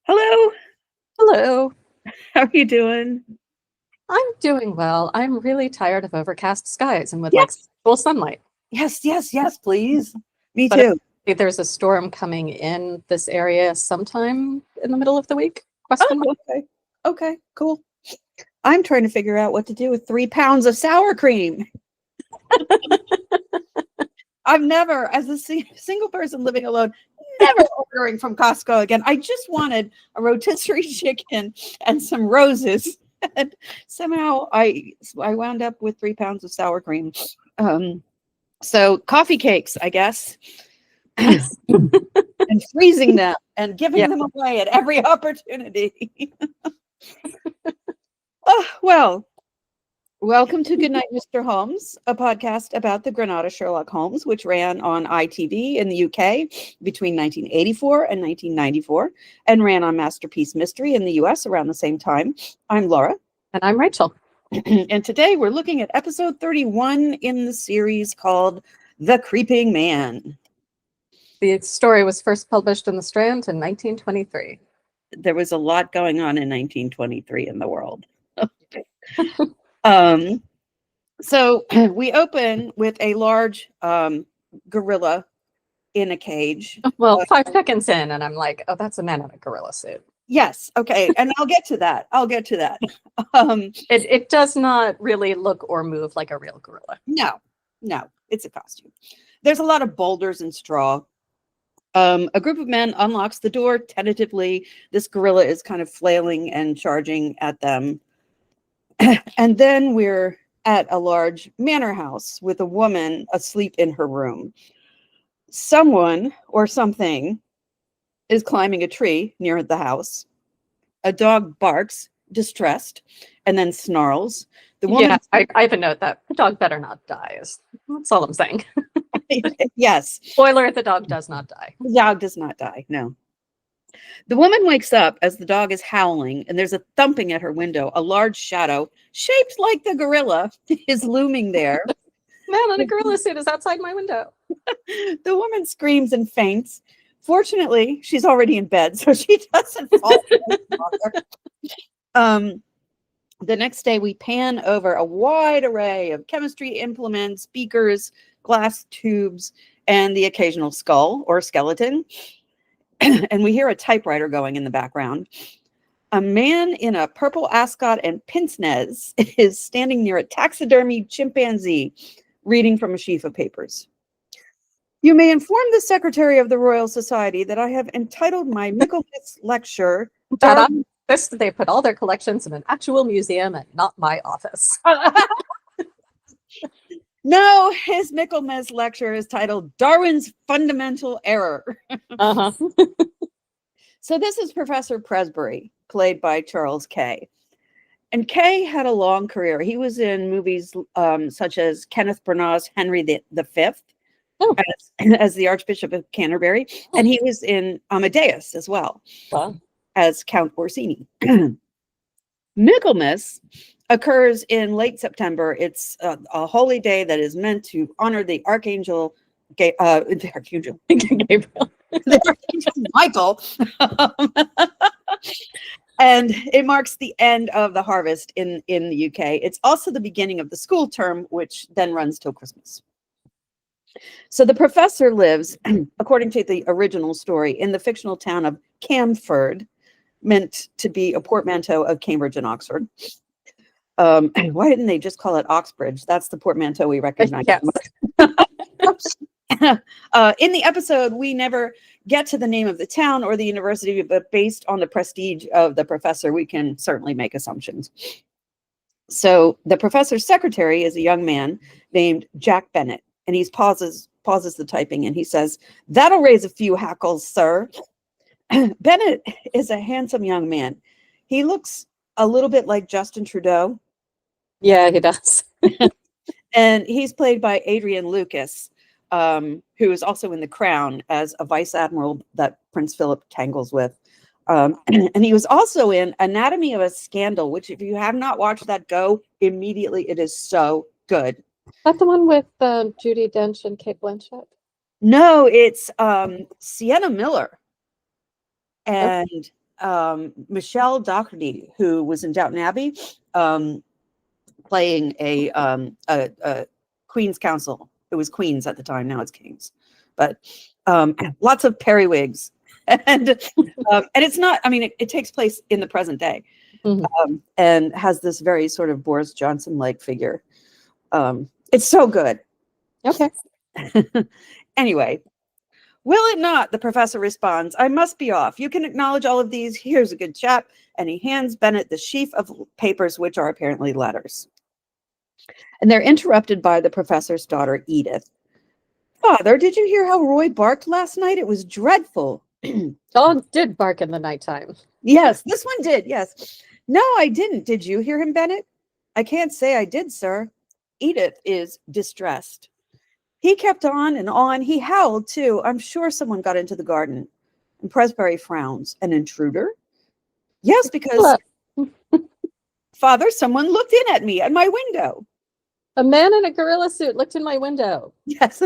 Hello, Hello. how are you doing? I'm doing well. I'm really tired of overcast skies and would like Yes, full sunlight. yes, please. Me But too. there's a storm coming in this area sometime in the middle of the week? Oh, Question mark. okay. Okay, cool. I'm trying to figure out what to do with 3 pounds of sour cream. I've never, as a single person living alone, never ordering from Costco again. I just wanted a rotisserie chicken and some roses. And somehow I wound up with 3 pounds of sour cream. Um, so coffee cakes, I guess. And freezing them and giving Yeah. them away at every opportunity. Oh, well, welcome to Goodnight, Mr. Holmes, a podcast about the Granada Sherlock Holmes, which ran on ITV in the UK between 1984 and 1994 and ran on Masterpiece Mystery in the US around the same time. I'm Laura. And I'm Rachel. And today we're looking at episode 31 in the series called The Creeping Man. The story was first published in the Strand in 1923. There was a lot going on in 1923 in the world. um, so we open with a large gorilla in a cage. Well, 5 seconds in, and I'm like, oh, that's a man in a gorilla suit. Yes, okay, and I'll get to that. Um, It does not really look or move like a real gorilla. no, it's a costume. There's a lot of boulders and straw. A group of men unlocks the door tentatively. This gorilla is kind of flailing and charging at them. And then we're at a large manor house with a woman asleep in her room. Someone or something is climbing a tree near the house. A dog barks, distressed, and then snarls. The woman, Yeah, I have a note that the dog better not die. That's all I'm saying. yes, Spoiler, the dog does not die. the dog does not die. No. The woman wakes up as the dog is howling, and there's a thumping at her window. A large shadow, shaped like the gorilla, is looming there. Man in a gorilla suit is outside my window. The woman screams and faints. Fortunately, she's already in bed, so she doesn't fall. The next day, we pan over a wide array of chemistry implements, beakers, glass tubes, and the occasional skull or skeleton. And we hear a typewriter going in the background. A man in a purple ascot and pince nez is standing near a taxidermy chimpanzee reading from a sheaf of papers. You may inform the Secretary of the Royal Society that I have entitled my Michaelmas lecture. They put all their collections in an actual museum and not my office. No, his Michaelmas lecture is titled Darwin's Fundamental Error. Uh-huh. So this is Professor Presbury, played by Charles Kay. And Kay had a long career. He was in movies such as Kenneth Branagh's Henry V, Oh. as the Archbishop of Canterbury. And he was in Amadeus as well, Wow. as Count Orsini. Michaelmas occurs in late September. It's a holy day that is meant to honor the Archangel Gabriel. The Archangel Michael. And it marks the end of the harvest in the UK. It's also the beginning of the school term, which then runs till Christmas. So the professor lives, according to the original story, in the fictional town of Camford, meant to be a portmanteau of Cambridge and Oxford. Why didn't they just call it Oxbridge? That's the portmanteau we recognize. Yes. In the episode, we never get to the name of the town or the university, but based on the prestige of the professor, we can certainly make assumptions. So the professor's secretary is a young man named Jack Bennett, and he pauses the typing, and he says, "That'll raise a few hackles, sir." Bennett is a handsome young man. He looks a little bit like Justin Trudeau. Yeah, he does. And he's played by Adrian Lucas, who is also in The Crown as a vice admiral that Prince Philip tangles with. And he was also in Anatomy of a Scandal, which if you have not watched that, go immediately. It is so good. That's the one with Judi Dench and Cate Blanchett? No, it's Sienna Miller and Michelle Doherty, who was in Downton Abbey, playing a Queen's Counsel. It was Queens at the time, now it's Kings. But lots of periwigs. And it's not, I mean, it takes place in the present day. And has this very sort of Boris Johnson-like figure. It's so good. Okay. Anyway, will it not? The professor responds. I must be off. You can acknowledge all of these. Here's a good chap. And he hands Bennett the sheaf of papers, which are apparently letters. And they're interrupted by the professor's daughter, Edith. Father, did you hear how Roy barked last night? It was dreadful. Dog did bark in the nighttime. Yes, this one did. Yes. No, I didn't. Did you hear him, Bennett? I can't say I did, sir. Edith is distressed. He kept on and on. He howled, too. I'm sure someone got into the garden. And Presbury frowns. An intruder? Yes, because, Father, someone looked in at me at my window. A man in a gorilla suit looked in my window. Yes.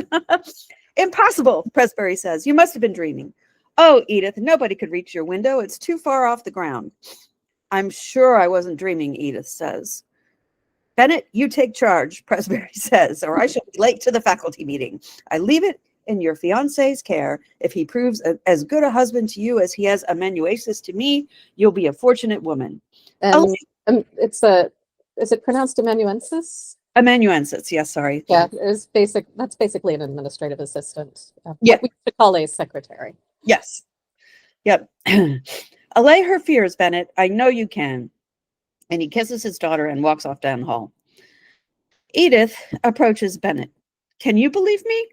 Impossible, Presbury says. You must have been dreaming. Oh, Edith, nobody could reach your window. It's too far off the ground. I'm sure I wasn't dreaming, Edith says. Bennett, you take charge, Presbury says, or I shall be late to the faculty meeting. I leave it in your fiancé's care. If he proves as good a husband to you as he has amanuensis to me, you'll be a fortunate woman. And is it pronounced amanuensis? Amanuensis, yes, sorry. Yeah, that's basically an administrative assistant. Yeah. What we should call a secretary. Yes. Yep. Allay her fears, Bennett. I know you can. And he kisses his daughter and walks off down the hall. Edith approaches Bennett. Can you believe me?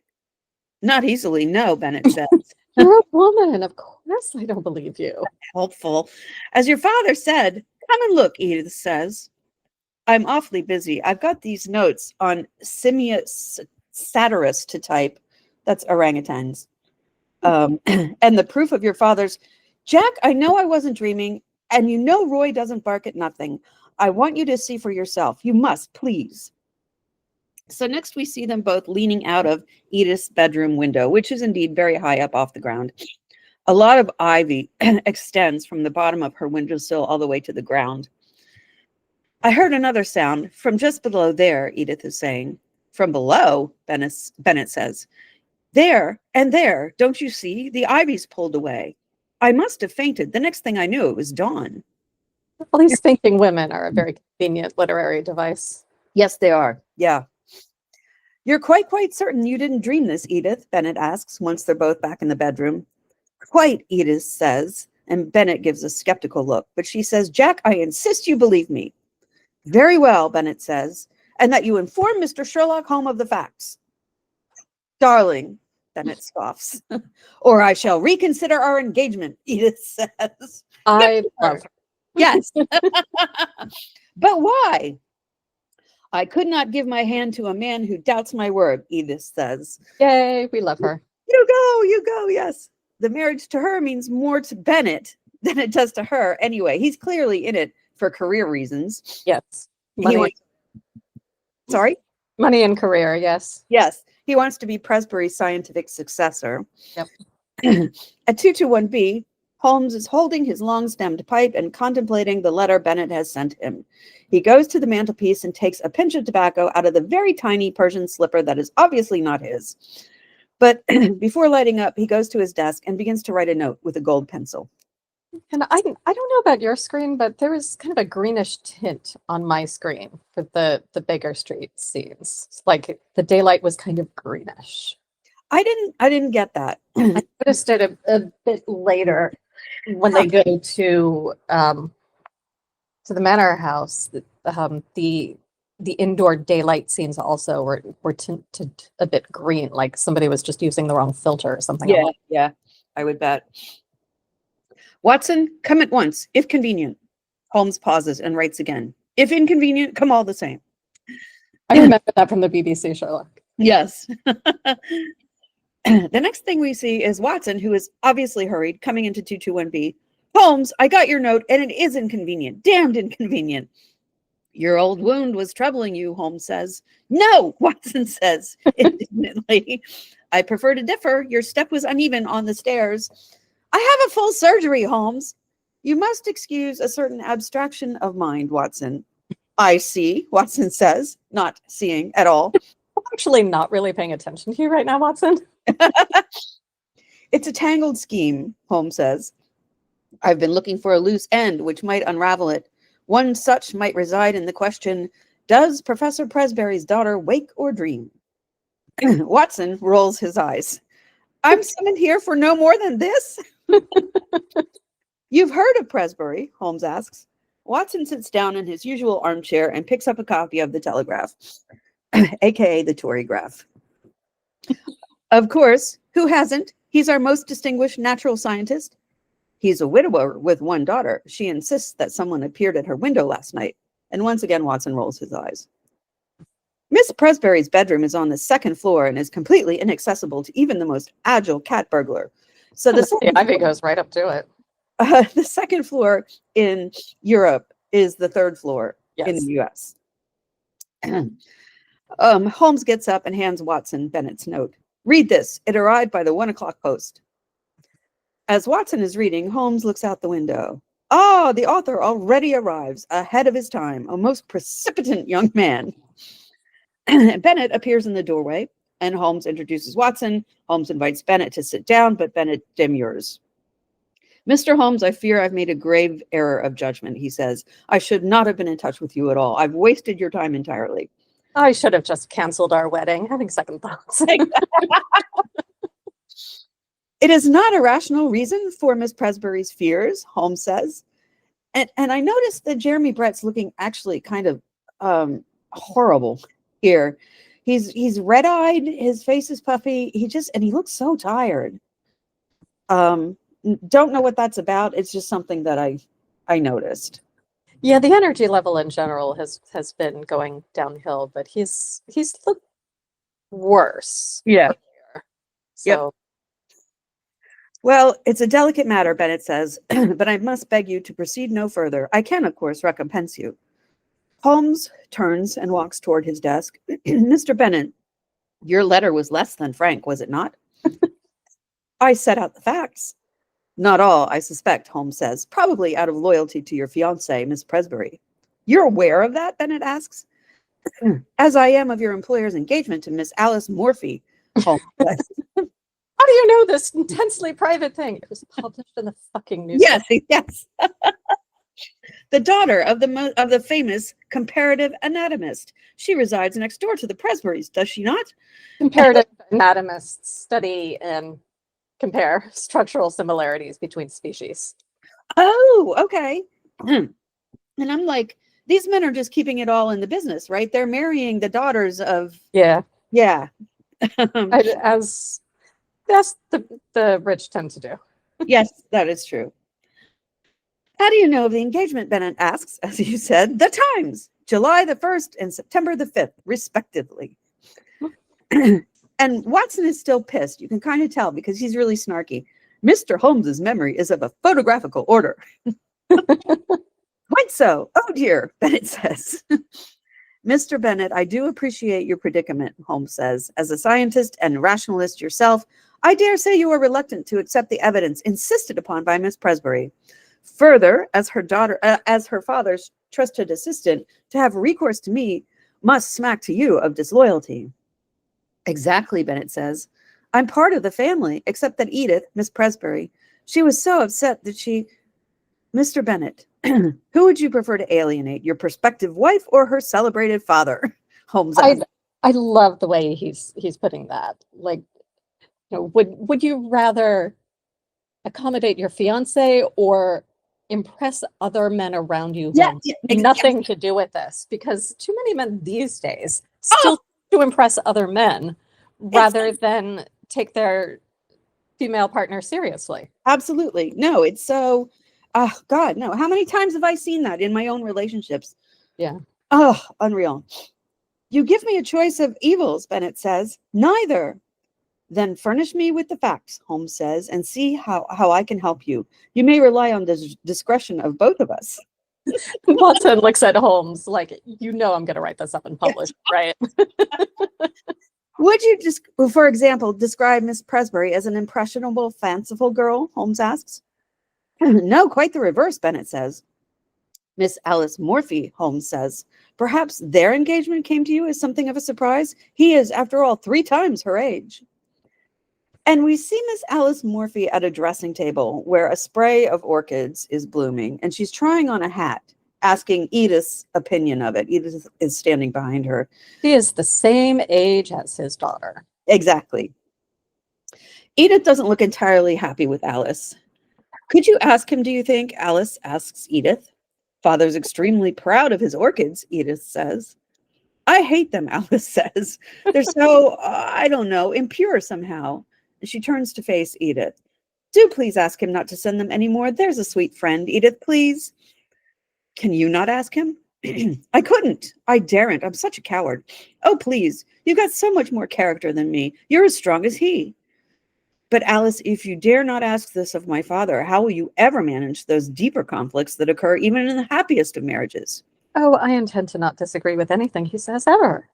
Not easily, no, Bennett says. You're a woman. Of course I don't believe you. Helpful. As your father said, come and look, Edith says. I'm awfully busy. I've got these notes on Simia satirus to type. That's orangutans. And the proof of your father's. Jack, I know I wasn't dreaming, and you know Roy doesn't bark at nothing. I want you to see for yourself. You must, please. So next we see them both leaning out of Edith's bedroom window, which is indeed very high up off the ground. A lot of ivy extends from the bottom of her windowsill all the way to the ground. I heard another sound from just below there, Edith is saying. From below, Bennett says. There and there, don't you see? The ivy's pulled away. I must have fainted. The next thing I knew, it was dawn. All these thinking women are a very convenient literary device. Yes, they are. Yeah. You're quite certain you didn't dream this, Edith? Bennett asks once they're both back in the bedroom. Quite, Edith says, and Bennett gives a skeptical look. But she says, Jack, I insist you believe me. Very well, Bennett says, and that you inform Mr. Sherlock Holmes of the facts. Darling, Bennett scoffs. Or I shall reconsider our engagement, Edith says. I love her. Yes. But why? I could not give my hand to a man who doubts my word, Edith says. Yay, we love her. You go, yes. The marriage to her means more to Bennett than it does to her. Anyway, he's clearly in it for career reasons. Yes. Money. Sorry? Money and career, yes. Yes. He wants to be Presbury's scientific successor. Yep. At 221B, Holmes is holding his long-stemmed pipe and contemplating the letter Bennett has sent him. He goes to the mantelpiece and takes a pinch of tobacco out of the very tiny Persian slipper that is obviously not his. But before lighting up, he goes to his desk and begins to write a note with a gold pencil. And I don't know about your screen, but there was kind of a greenish tint on my screen for the Baker Street scenes. It's like the daylight was kind of greenish. I didn't get that. I noticed it a bit later when they go to the manor house. The indoor daylight scenes also were tinted a bit green, like somebody was just using the wrong filter or something. Yeah, I would bet. Watson, come at once, if convenient. Holmes pauses and writes again. If inconvenient, come all the same. I remember that from the BBC Sherlock. Yes. The next thing we see is Watson, who is obviously hurried, coming into 221B. Holmes, I got your note, and it is inconvenient. Damned inconvenient. Your old wound was troubling you, Holmes says. No, Watson says indignantly. I prefer to differ. Your step was uneven on the stairs. I have a full surgery, Holmes. You must excuse a certain abstraction of mind, Watson. I see, Watson says, not seeing at all. I'm actually not really paying attention to you right now, Watson. It's a tangled scheme, Holmes says. I've been looking for a loose end which might unravel it. One such might reside in the question, does Professor Presby's daughter wake or dream? Watson rolls his eyes. I'm summoned here for no more than this? You've heard of Presbury, Holmes asks. Watson sits down in his usual armchair and picks up a copy of the Telegraph, aka the Tory Graph. Of course, who hasn't? He's our most distinguished natural scientist. He's a widower with one daughter. She insists that someone appeared at her window last night. And once again, Watson rolls his eyes. Miss Presbury's bedroom is on the second floor and is completely inaccessible to even the most agile cat burglar. So the ivy goes right up to it. The second floor in Europe is the third floor in the US. Holmes gets up and hands Watson Bennett's note. Read this. It arrived by the 1 o'clock post. As Watson is reading, Holmes looks out the window. Ah, the author already arrives, ahead of his time, a most precipitant young man. Bennett appears in the doorway, and Holmes introduces Watson. Holmes invites Bennett to sit down, but Bennett demurs. Mr. Holmes, I fear I've made a grave error of judgment, he says. I should not have been in touch with you at all. I've wasted your time entirely. I should have just canceled our wedding, having second thoughts. It is not a rational reason for Miss Presbury's fears, Holmes says. And I noticed that Jeremy Brett's looking actually kind of horrible here. He's red-eyed, his face is puffy, he looks so tired. Don't know what that's about. It's just something that I noticed. Yeah, the energy level in general has been going downhill, but he's looked worse. Yeah. So. Yep. Well, it's a delicate matter, Bennett says, but I must beg you to proceed no further. I can, of course, recompense you. Holmes turns and walks toward his desk. Mr. Bennett, your letter was less than frank, was it not? I set out the facts. Not all, I suspect, Holmes says, probably out of loyalty to your fiancée, Miss Presbury. You're aware of that, Bennett asks. As I am of your employer's engagement to Miss Alice Morphy, Holmes says. How do you know this intensely private thing? It was published in the fucking newspaper. Yes. The daughter of the famous comparative anatomist. She resides next door to the Presburys, does she not? Comparative anatomists study and compare structural similarities between species. Oh, okay. And I'm like, these men are just keeping it all in the business, right? They're marrying the daughters of... Yeah. As that's the rich tend to do. Yes, that is true. How do you know of the engagement, Bennett asks, as you said, the times, July the 1st and September the 5th, respectively. And Watson is still pissed. You can kind of tell because he's really snarky. Mr. Holmes's memory is of a photographical order. Quite so. Oh, dear, Bennett says. Mr. Bennett, I do appreciate your predicament, Holmes says. As a scientist and rationalist yourself, I dare say you are reluctant to accept the evidence insisted upon by Miss Presbury. Further, as her father's trusted assistant, to have recourse to me must smack to you of disloyalty. Exactly, Bennett says. I'm part of the family, except that Edith, Miss Presbury, she was so upset that she... Mr. Bennett, who would you prefer to alienate, your prospective wife or her celebrated father? Holmes asked. I love the way he's putting that. Like, you know, would you rather accommodate your fiance or impress other men around you who have nothing to do with this? Because too many men these days still to impress other men rather than take their female partner seriously. Absolutely. No, it's so... Oh, God, no. How many times have I seen that in my own relationships? Yeah. Oh, unreal. You give me a choice of evils, Bennett says. Neither. Then furnish me with the facts, Holmes says, and see how I can help you. You may rely on the discretion of both of us. Watson looks at Holmes like, you know I'm going to write this up and publish, right? Would you just, for example, describe Miss Presbury as an impressionable, fanciful girl? Holmes asks. No, quite the reverse, Bennett says. Miss Alice Morphy, Holmes says. Perhaps their engagement came to you as something of a surprise? He is, after all, 3 times her age. And we see Miss Alice Morphy at a dressing table where a spray of orchids is blooming, and she's trying on a hat, asking Edith's opinion of it. Edith is standing behind her. He is the same age as his daughter. Exactly. Edith doesn't look entirely happy with Alice. Could you ask him, do you think? Alice asks Edith. Father's extremely proud of his orchids, Edith says. I hate them, Alice says. They're so, I don't know, impure somehow. She turns to face Edith. Do please ask him not to send them anymore. There's a sweet friend. Edith, please. Can you not ask him? I couldn't. I daren't. I'm such a coward. Oh, please. You've got so much more character than me. You're as strong as he. But Alice, if you dare not ask this of my father, how will you ever manage those deeper conflicts that occur even in the happiest of marriages? Oh, I intend to not disagree with anything he says ever.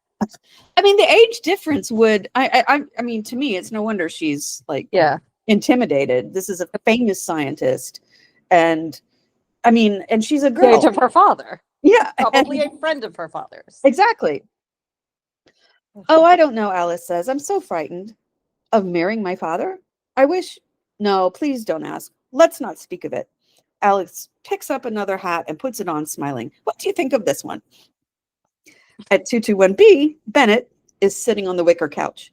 I mean, the age difference would, I mean, to me, it's no wonder she's like intimidated. This is a famous scientist. And I mean, and she's a girl. The age of her father. Yeah. Probably a friend of her father's. Exactly. Oh, I don't know, Alice says. I'm so frightened of marrying my father. I wish, no, please don't ask. Let's not speak of it. Alice picks up another hat and puts it on, smiling. What do you think of this one? At 221B, Bennett is sitting on the wicker couch.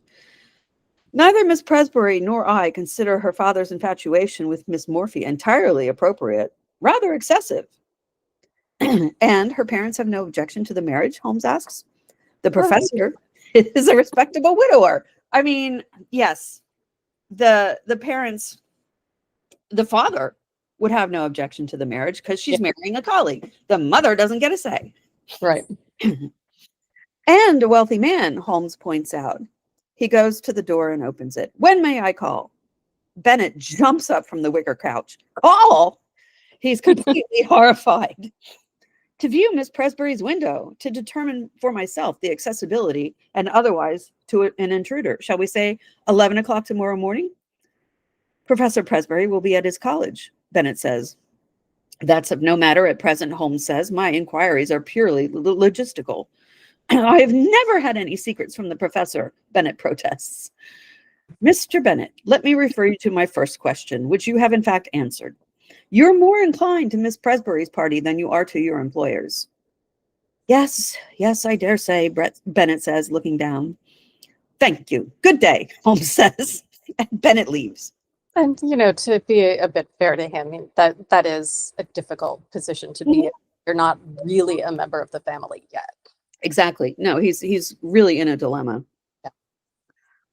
Neither Miss Presbury nor I consider her father's infatuation with Miss Morphy entirely appropriate, rather excessive. And her parents have no objection to the marriage, Holmes asks. The professor is a respectable widower. I mean, yes, the parents, the father would have no objection to the marriage because she's marrying a colleague. The mother doesn't get a say. Right. And a wealthy man, Holmes points out. He goes to the door and opens it. When may I call? Bennett jumps up from the wicker couch. Call? He's completely horrified. To view Miss Presbury's window, to determine for myself the accessibility and otherwise to an intruder. Shall we say 11 o'clock tomorrow morning? Professor Presbury will be at his college, Bennett says. That's of no matter at present, Holmes says. My inquiries are purely logistical. I have never had any secrets from the professor, Bennett protests. Mr. Bennett, let me refer you to my first question, which you have in fact answered. You're more inclined to Miss Presbury's party than you are to your employers. Yes, I dare say, Bennett says, looking down. Thank you. Good day, Holmes says, and Bennett leaves. And, to be a bit fair to him, that is a difficult position to be in. You're not really a member of the family yet. Exactly. No, he's really in a dilemma. Yeah.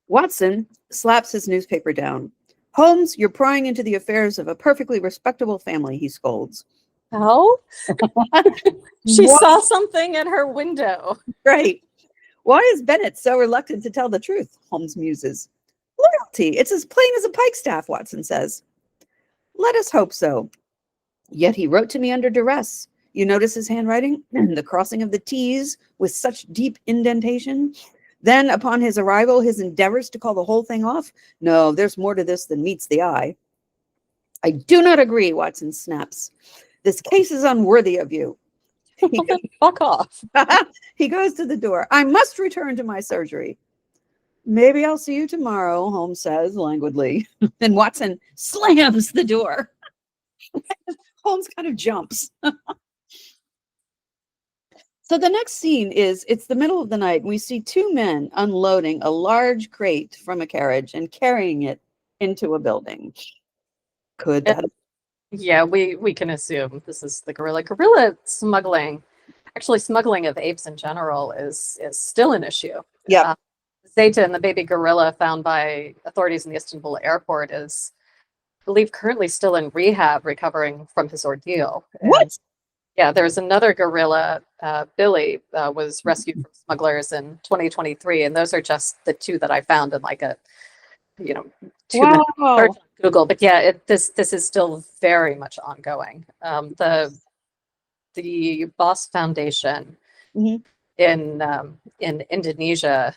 Watson slaps his newspaper down. Holmes, you're prying into the affairs of a perfectly respectable family, he scolds. Oh? She saw something in her window. Right. Why is Bennett so reluctant to tell the truth? Holmes muses. Loyalty. It's as plain as a pikestaff, Watson says. Let us hope so. Yet he wrote to me under duress. You notice his handwriting? The crossing of the T's with such deep indentation. Then, upon his arrival, his endeavors to call the whole thing off. No, there's more to this than meets the eye. I do not agree, Watson snaps. This case is unworthy of you. Fuck off. He goes to the door. I must return to my surgery. Maybe I'll see you tomorrow, Holmes says languidly. And Watson slams the door. Holmes kind of jumps. So the next scene is, it's the middle of the night. And we see 2 men unloading a large crate from a carriage and carrying it into a building. Could that? Yeah, we can assume this is the gorilla. Gorilla smuggling, actually smuggling of apes in general is still an issue. Yeah. Zeta, the baby gorilla found by authorities in the Istanbul airport, is, I believe, currently still in rehab, recovering from his ordeal. What? Yeah, there's another gorilla, Billy, was rescued from smugglers in 2023, and those are just the 2 that I found in like a, 2-minute search on Google. But yeah, this is still very much ongoing. The Boss Foundation in Indonesia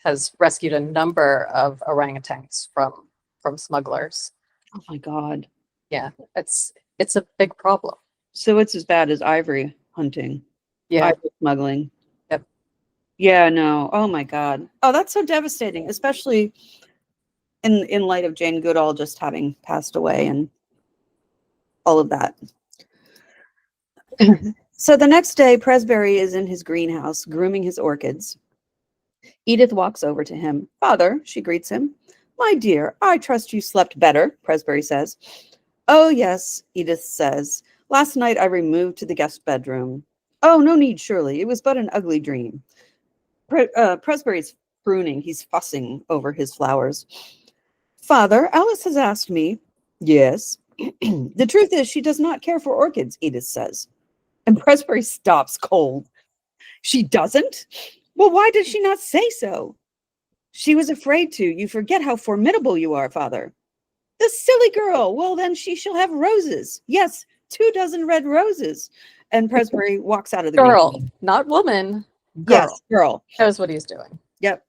has rescued a number of orangutans from smugglers. Oh my God. Yeah, it's a big problem. So it's as bad as ivory hunting, Yeah. ivory smuggling. Yep. Yeah, no. Oh my God. Oh, that's so devastating, especially in light of Jane Goodall just having passed away and all of that. So the next day, Presbury is in his greenhouse grooming his orchids. Edith walks over to him. Father, she greets him. My dear, I trust you slept better, Presbury says. Oh, yes, Edith says. Last night I removed to the guest bedroom. Oh, no need, surely. It was but an ugly dream. Presbury's pruning. He's fussing over his flowers. Father, Alice has asked me. Yes. The truth is, she does not care for orchids, Edith says. And Presbury stops cold. She doesn't? Well, why did she not say so? She was afraid to. You forget how formidable you are, Father. The silly girl. Well, then she shall have roses. Yes, 24 red roses. And Presbury walks out of the Girl, green. not woman. Girl. Yes, girl. Knows what he's doing. Yep.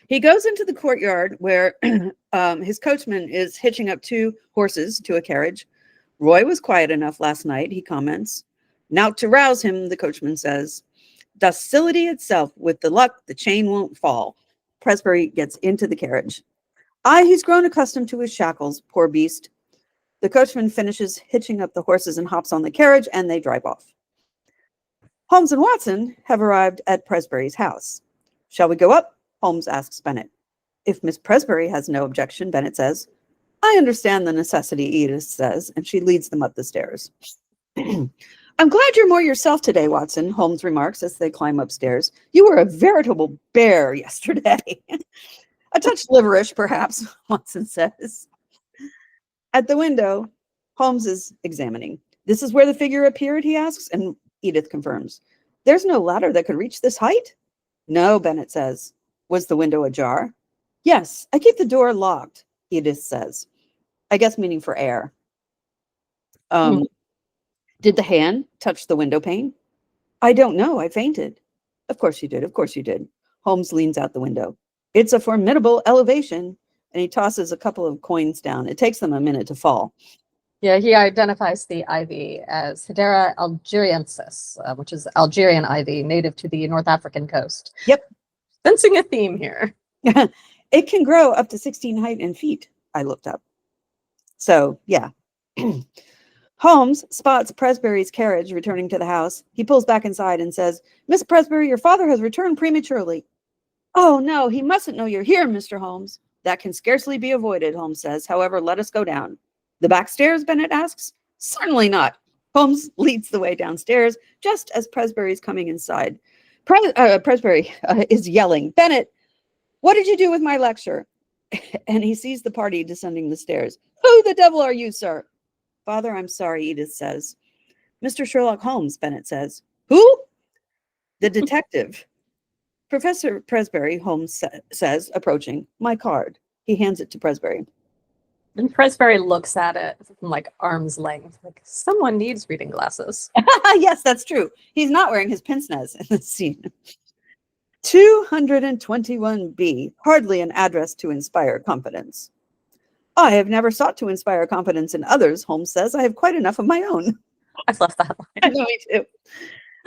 He goes into the courtyard where his coachman is hitching up 2 horses to a carriage. Roy was quiet enough last night, he comments. Now to rouse him, the coachman says. Docility itself. With the luck, the chain won't fall. Presbury gets into the carriage. He's grown accustomed to his shackles, poor beast. The coachman finishes hitching up the horses and hops on the carriage, and they drive off. Holmes and Watson have arrived at Presbury's house. Shall we go up? Holmes asks Bennett. If Miss Presbury has no objection, Bennett says. I understand the necessity, Edith says, and she leads them up the stairs. I'm glad you're more yourself today, Watson, Holmes remarks as they climb upstairs. You were a veritable bear yesterday. A touch liverish, perhaps, Watson says. At the window, Holmes is examining. This is where the figure appeared, he asks, and Edith confirms. There's no ladder that could reach this height? No, Bennett says. Was the window ajar? Yes, I keep the door locked, Edith says. I guess meaning for air. Did the hand touch the window pane? I don't know. I fainted. Of course you did. Of course you did. Holmes leans out the window. It's a formidable elevation. And he tosses a couple of coins down. It takes them a minute to fall. Yeah, he identifies the ivy as Hedera algeriensis, which is Algerian ivy, native to the North African coast. Yep. Sensing a theme here. It can grow up to 16 height in feet, I looked up. So, yeah. Holmes spots Presbury's carriage returning to the house. He pulls back inside and says, Miss Presbury, your father has returned prematurely. Oh, no, he mustn't know you're here, Mr. Holmes. That can scarcely be avoided, Holmes says. However, let us go down. The back stairs, Bennett asks. Certainly not. Holmes leads the way downstairs just as Presbury's coming inside. Presbury is yelling, Bennett, what did you do with my lecture? And he sees the party descending the stairs. Who the devil are you, sir? Father, I'm sorry, Edith says. Mr. Sherlock Holmes, Bennett says. Who? The detective. Professor Presbury, Holmes says, approaching. My card. He hands it to Presbury. And Presbury looks at it from like arm's length, like someone needs reading glasses. Yes, that's true. He's not wearing his pince-nez in this scene. 221B, hardly an address to inspire confidence. I have never sought to inspire confidence in others, Holmes says. I have quite enough of my own. I love that line. I know, me too.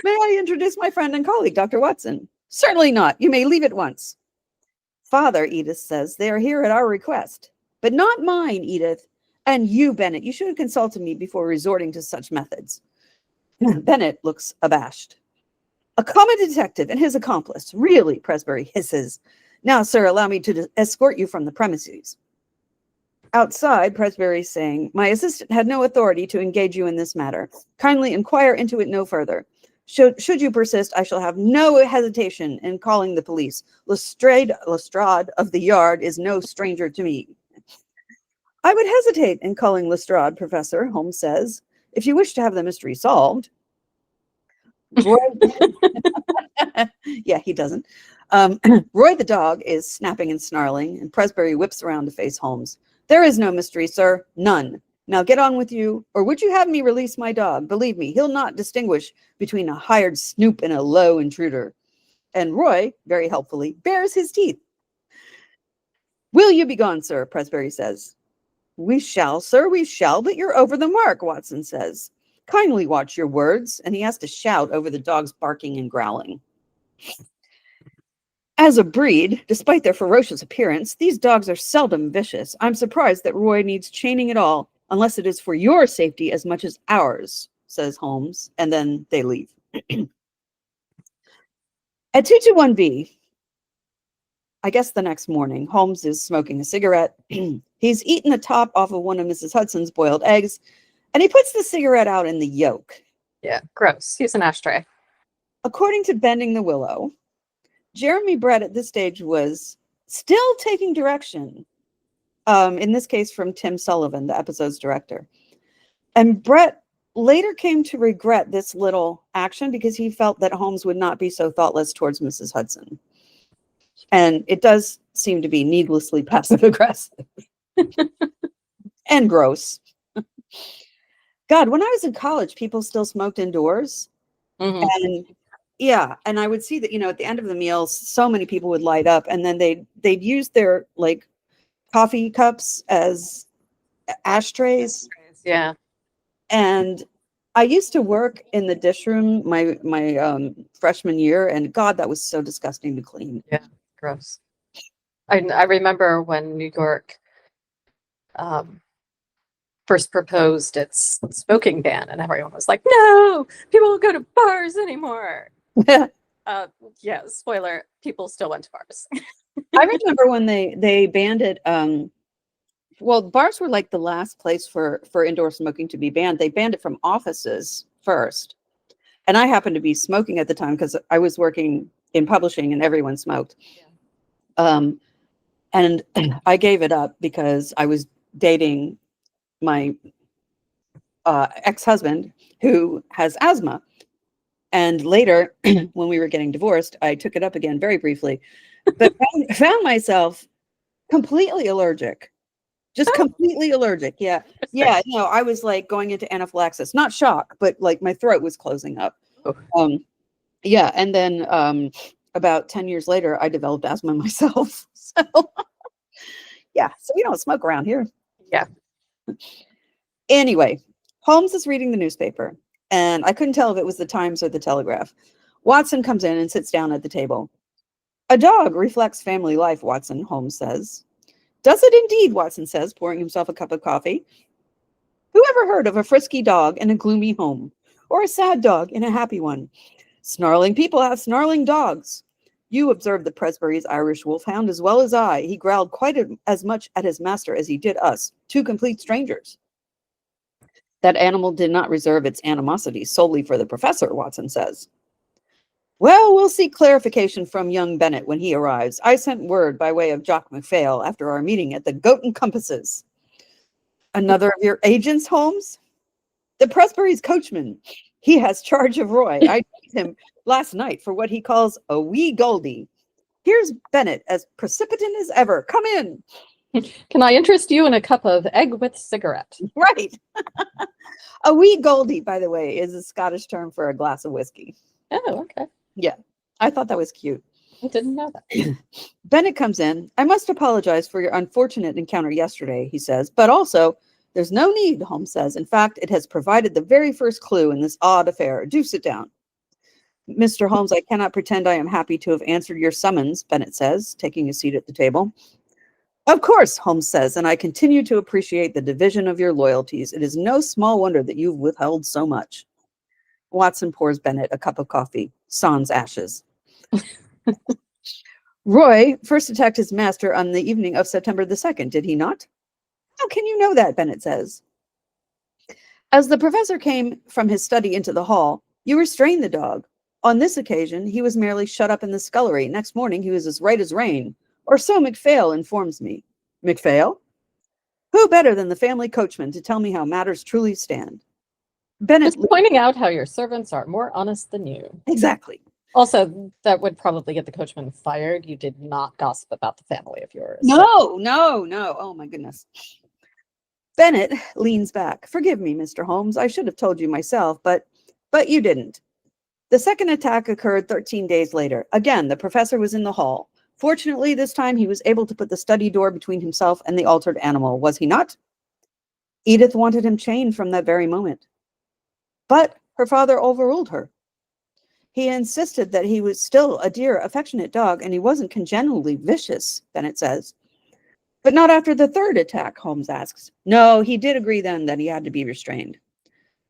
May I introduce my friend and colleague, Dr. Watson? Certainly not. You may leave at once. Father, Edith says, they are here at our request. But not mine, Edith. And you, Bennett, you should have consulted me before resorting to such methods. Bennett looks abashed. A common detective and his accomplice. Really, Presbury hisses. Now, sir, allow me to escort you from the premises. Outside, Presbury is saying, my assistant had no authority to engage you in this matter. Kindly inquire into it no further. Should you persist, I shall have no hesitation in calling the police. Lestrade of the Yard is no stranger to me. I would hesitate in calling Lestrade, Professor, Holmes says, if you wish to have the mystery solved. Roy, yeah, he doesn't. Roy the dog is snapping and snarling, and Presbury whips around to face Holmes. There is no mystery, sir, none. Now get on with you, or would you have me release my dog? Believe me, he'll not distinguish between a hired snoop and a low intruder. And Roy, very helpfully, bares his teeth. Will you be gone, sir? Presbury says. We shall, sir, we shall, but you're over the mark, Watson says. Kindly watch your words, and he has to shout over the dog's barking and growling. As a breed, despite their ferocious appearance, these dogs are seldom vicious. I'm surprised that Roy needs chaining at all, unless it is for your safety as much as ours, says Holmes, and then they leave. At 221B, I guess the next morning, Holmes is smoking a cigarette. He's eaten the top off of one of Mrs. Hudson's boiled eggs, and he puts the cigarette out in the yolk. Yeah, gross. Use an ashtray. According to Bending the Willow, Jeremy Brett at this stage was still taking direction, in this case from Tim Sullivan, the episode's director. And Brett later came to regret this little action because he felt that Holmes would not be so thoughtless towards Mrs. Hudson. And it does seem to be needlessly passive-aggressive and gross. God, when I was in college, people still smoked indoors. Mm-hmm. And yeah, and I would see that, at the end of the meals, so many people would light up, and then they'd use their like coffee cups as ashtrays. Yeah. And I used to work in the dish room my freshman year, and God, that was so disgusting to clean. Yeah, gross. I remember when New York first proposed its smoking ban, and everyone was like, "No, people don't go to bars anymore." Yeah, spoiler, people still went to bars. I remember when they banned it. Well, bars were like the last place for indoor smoking to be banned. They banned it from offices first. And I happened to be smoking at the time because I was working in publishing and everyone smoked. Yeah. And I gave it up because I was dating my ex-husband who has asthma. And later, when we were getting divorced, I took it up again very briefly, but found myself completely allergic. Just completely allergic. Yeah. Yeah. No, I was like going into anaphylaxis, not shock, but like my throat was closing up. Yeah. And then about 10 years later, I developed asthma myself. So yeah. So we don't smoke around here. Yeah. Anyway, Holmes is reading the newspaper, and I couldn't tell if it was the Times or the Telegraph. Watson comes in and sits down at the table. A dog reflects family life, Watson, Holmes says. Does it indeed, Watson says, pouring himself a cup of coffee. Who ever heard of a frisky dog in a gloomy home, or a sad dog in a happy one? Snarling people have snarling dogs. You observed the Presbury's Irish wolfhound as well as I. He growled quite as much at his master as he did us, two complete strangers. That animal did not reserve its animosity solely for the professor, Watson says. Well, we'll seek clarification from young Bennett when he arrives. I sent word by way of Jock McPhail after our meeting at the Goat and Compasses. Another of your agents, Holmes? The Presbury's coachman. He has charge of Roy. I beat him last night for what he calls a wee Goldie. Here's Bennett, as precipitant as ever. Come in. Can I interest you in a cup of egg with cigarette? Right. A wee Goldie, by the way, is a Scottish term for a glass of whiskey. Oh, okay. Yeah, I thought that was cute. I didn't know that. Bennett comes in. I must apologize for your unfortunate encounter yesterday, he says, but also, there's no need, Holmes says. In fact, it has provided the very first clue in this odd affair. Do sit down. Mr. Holmes, I cannot pretend I am happy to have answered your summons, Bennett says, taking a seat at the table. Of course, Holmes says, and I continue to appreciate the division of your loyalties. It is no small wonder that you've withheld so much. Watson pours Bennett a cup of coffee, sans ashes. Roy first attacked his master on the evening of September the 2nd, did he not? How can you know that, Bennett says. As the professor came from his study into the hall, you restrained the dog. On this occasion, he was merely shut up in the scullery. Next morning, he was as right as rain, or so McPhail informs me. McPhail? Who better than the family coachman to tell me how matters truly stand? Bennett, just pointing out how your servants are more honest than you. Exactly. Also, that would probably get the coachman fired. You did not gossip about the family of yours. No. Oh, my goodness. Bennett leans back. Forgive me, Mr. Holmes. I should have told you myself, but you didn't. The second attack occurred 13 days later. Again, the professor was in the hall. Fortunately, this time he was able to put the study door between himself and the altered animal, was he not? Edith wanted him chained from that very moment. But her father overruled her. He insisted that he was still a dear, affectionate dog, and he wasn't congenitally vicious, Bennett says. But not after the third attack, Holmes asks. No, he did agree then that he had to be restrained.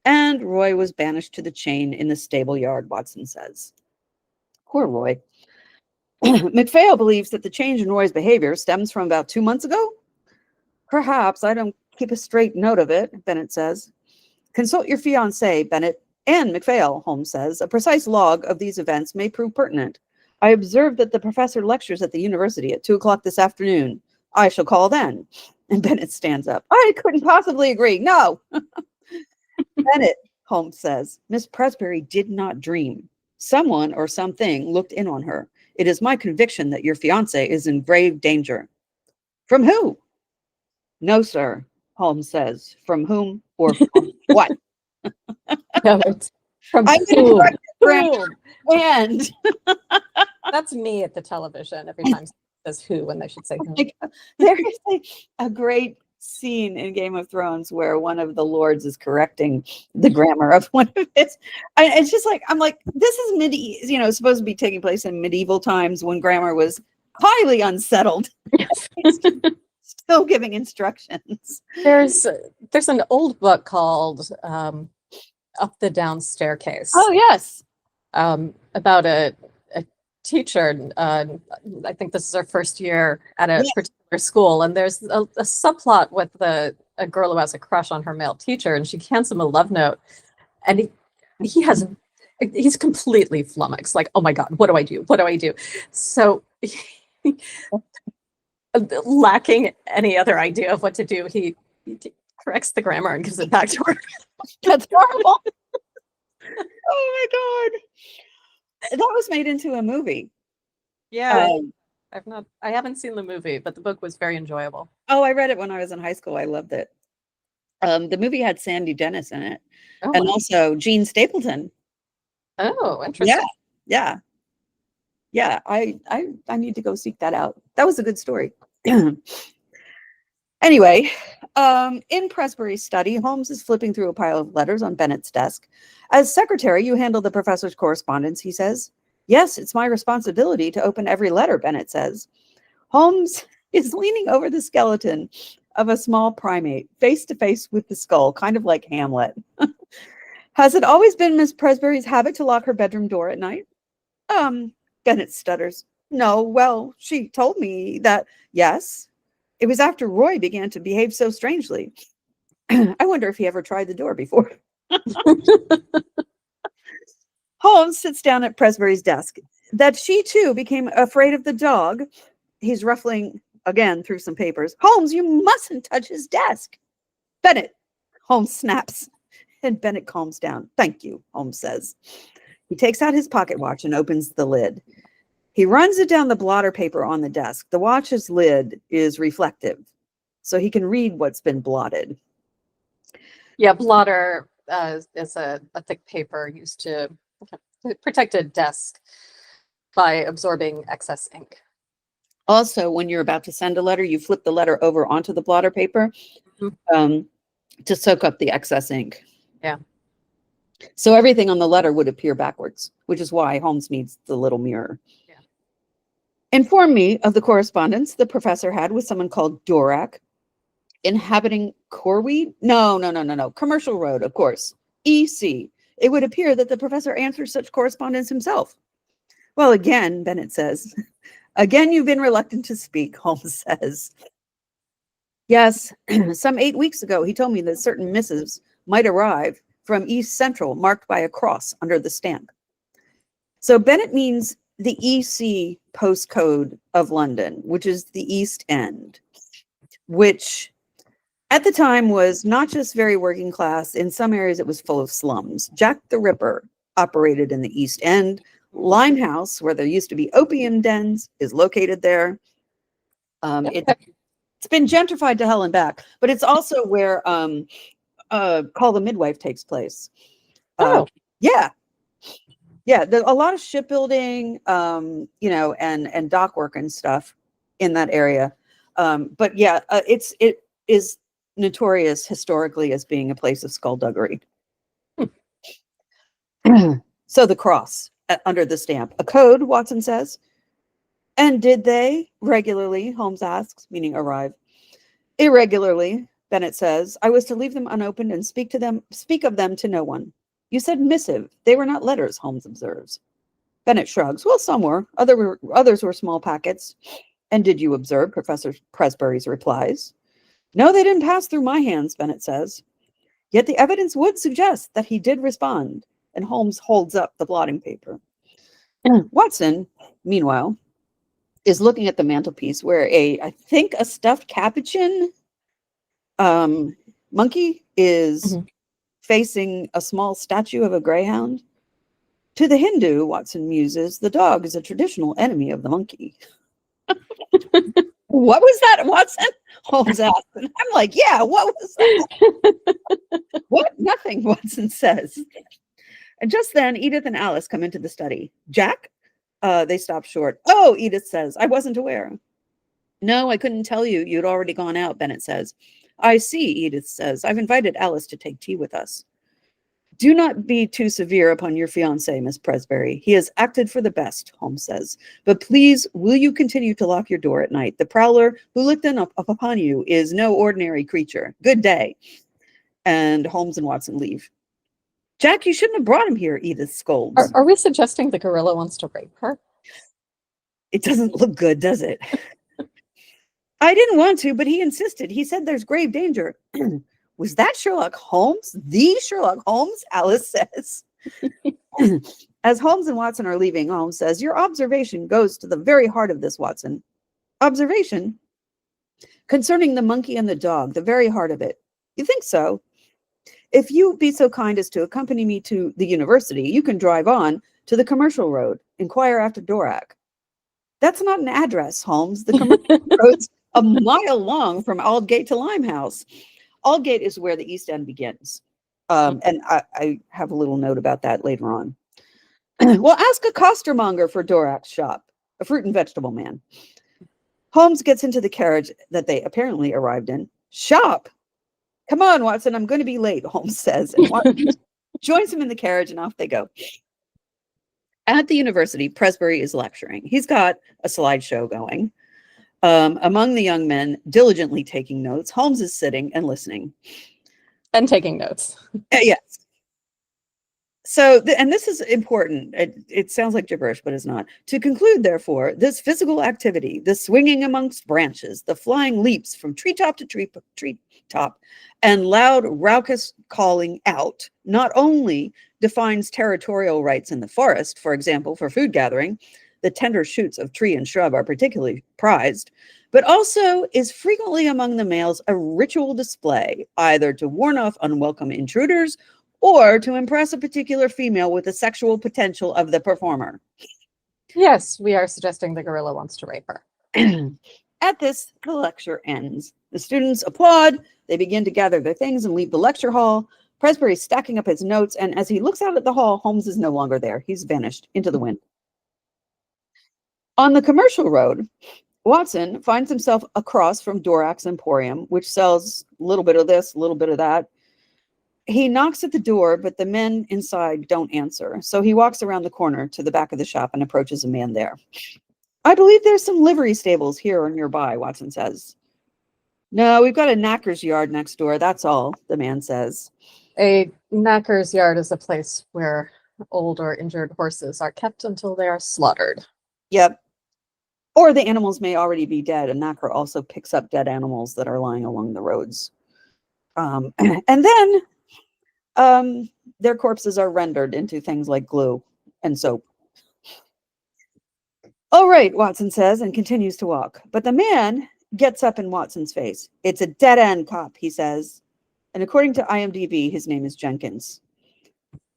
And Roy was banished to the chain in the stable yard, Watson says. Poor Roy. MacPhail believes that the change in Roy's behavior stems from about 2 months ago. Perhaps. I don't keep a straight note of it, Bennett says. Consult your fiancé, Bennett, and MacPhail, Holmes says. A precise log of these events may prove pertinent. I observed that the professor lectures at the university at 2 o'clock this afternoon. I shall call then. And Bennett stands up. I couldn't possibly agree. No. Bennett, Holmes says, Miss Presbury did not dream. Someone or something looked in on her. It is my conviction that your fiancé is in grave danger. From who? No, sir, Holmes says. From whom or from what? No, it's from I'm going to whom? correct grammar. Whom? And That's me at the television every time someone says who when they should say whom. there is a great scene in Game of Thrones where one of the lords is correcting the grammar of one of his. It's just like, I'm like, this is supposed to be taking place in medieval times when grammar was highly unsettled. Yes. Still giving instructions. There's an old book called Up the Down Staircase. Oh yes. About a teacher. I think this is her first year at a particular school, and there's a subplot with a girl who has a crush on her male teacher, and she hands him a love note, and he's completely flummoxed, like, oh my God, what do I do? What do I do? So lacking any other idea of what to do, he corrects the grammar and gives it back to her. That's horrible. Oh my God. That was made into a movie. Yeah. I haven't seen the movie, but the book was very enjoyable. Oh, I read it when I was in high school. I loved it. The movie had Sandy Dennis in it, Oh, and wow. also Gene Stapleton. Oh, interesting. Yeah. I need to go seek that out. That was a good story. Anyway, in Presbury's study, Holmes is flipping through a pile of letters on Bennett's desk. As secretary, you handle the professor's correspondence, he says. Yes, it's my responsibility to open every letter, Bennett says. Holmes is leaning over the skeleton of a small primate, face to face with the skull, kind of like Hamlet. Has it always been Miss Presbury's habit to lock her bedroom door at night? Bennett stutters. No, well, she told me that, yes. It was after Roy began to behave so strangely. I wonder if he ever tried the door before. Holmes sits down at Presbury's desk. That she too became afraid of the dog. He's ruffling again through some papers. Holmes, you mustn't touch his desk. Bennett, Holmes snaps, and Bennett calms down. Thank you, Holmes says. He takes out his pocket watch and opens the lid. He runs it down the blotter paper on the desk. The watch's lid is reflective, so he can read what's been blotted. Yeah, blotter is a thick paper used to protect a desk by absorbing excess ink. Also, when you're about to send a letter, you flip the letter over onto the blotter paper to soak up the excess ink. Yeah. So everything on the letter would appear backwards, which is why Holmes needs the little mirror. Yeah. Inform me of the correspondence the professor had with someone called Dorak, inhabiting Corweed? No. Commercial Road, of course. EC. It would appear that the professor answers such correspondence himself. Well, again, Bennett says. Again, you've been reluctant to speak, Holmes says. Yes, some 8 weeks ago, he told me that certain missives might arrive from East Central, marked by a cross under the stamp. So Bennett means the EC postcode of London, which is the East End, which at the time was not just very working class. In some areas, it was full of slums. Jack the Ripper operated in the East End. Limehouse, where there used to be opium dens, is located there. It's been gentrified to hell and back, but it's also where Call the Midwife takes place. Yeah. There's a lot of shipbuilding, and dock work and stuff in that area. But yeah, it is notorious historically as being a place of skullduggery. So the cross under the stamp. A code, Watson says. And did they regularly, Holmes asks, meaning arrive. Irregularly, Bennett says. I was to leave them unopened and speak of them to no one. You said missive. They were not letters, Holmes observes. Bennett shrugs. Well, some were. Others were small packets. And did you observe Professor Presbury's replies? No, they didn't pass through my hands, Bennett says. Yet the evidence would suggest that he did respond. And Holmes holds up the blotting paper. Watson, meanwhile, is looking at the mantelpiece where I think a stuffed capuchin monkey is facing a small statue of a greyhound. To the Hindu, Watson muses, the dog is a traditional enemy of the monkey. What was that, Watson? Holmes asked. And I'm like, yeah, what was that? What? Nothing, Watson says. And just then, Edith and Alice come into the study. Jack? They stop short. Oh, Edith says, I wasn't aware. No, I couldn't tell you. You'd already gone out, Bennett says. I see, Edith says. I've invited Alice to take tea with us. Do not be too severe upon your fiancé, Miss Presbury. He has acted for the best, Holmes says. But please, will you continue to lock your door at night? The prowler who looked up upon you is no ordinary creature. Good day. And Holmes and Watson leave. Jack, you shouldn't have brought him here, Edith scolds. Are we suggesting the gorilla wants to rape her? It doesn't look good, does it? I didn't want to, but he insisted. He said there's grave danger. Was that Sherlock Holmes? The Sherlock Holmes? Alice says. As Holmes and Watson are leaving, Holmes says, your observation goes to the very heart of this, Watson. Observation? Concerning the monkey and the dog, the very heart of it. You think so? If you be so kind as to accompany me to the university, you can drive on to the commercial road. Inquire after Dorak. That's not an address, Holmes. The commercial road's a mile long from Aldgate to Limehouse. Aldgate is where the East End begins. And I have a little note about that later on. Well, ask a costermonger for Dorak's shop, a fruit and vegetable man. Holmes gets into the carriage that they apparently arrived in. Shop? Come on, Watson, I'm going to be late, Holmes says. And Watson joins him in the carriage and off they go. At the university, Presbury is lecturing. He's got a slideshow going. Among the young men diligently taking notes, Holmes is sitting and listening. And taking notes. Yes. So, and this is important. It sounds like gibberish, but it's not. To conclude, therefore, this physical activity, the swinging amongst branches, the flying leaps from treetop to treetop, and loud, raucous calling out, not only defines territorial rights in the forest, for example, for food gathering, the tender shoots of tree and shrub are particularly prized, but also is frequently among the males a ritual display, either to warn off unwelcome intruders or to impress a particular female with the sexual potential of the performer. Yes, we are suggesting the gorilla wants to rape her. At this, the lecture ends. The students applaud. They begin to gather their things and leave the lecture hall. Presbury's stacking up his notes, and as he looks out at the hall, Holmes is no longer there. He's vanished into the wind. On the commercial road, Watson finds himself across from Dorak's Emporium, which sells a little bit of this, a little bit of that. He knocks at the door, but the men inside don't answer. So he walks around the corner to the back of the shop and approaches a man there. I believe there's some livery stables here or nearby, Watson says. No, we've got a knacker's yard next door. That's all, the man says. A knacker's yard is a place where old or injured horses are kept until they are slaughtered. Yep. Or the animals may already be dead. A knacker also picks up dead animals that are lying along the roads. And then their corpses are rendered into things like glue and soap. All right, Watson says, and continues to walk. But the man gets up in Watson's face. It's a dead-end cop, he says. And according to IMDb, his name is Jenkins.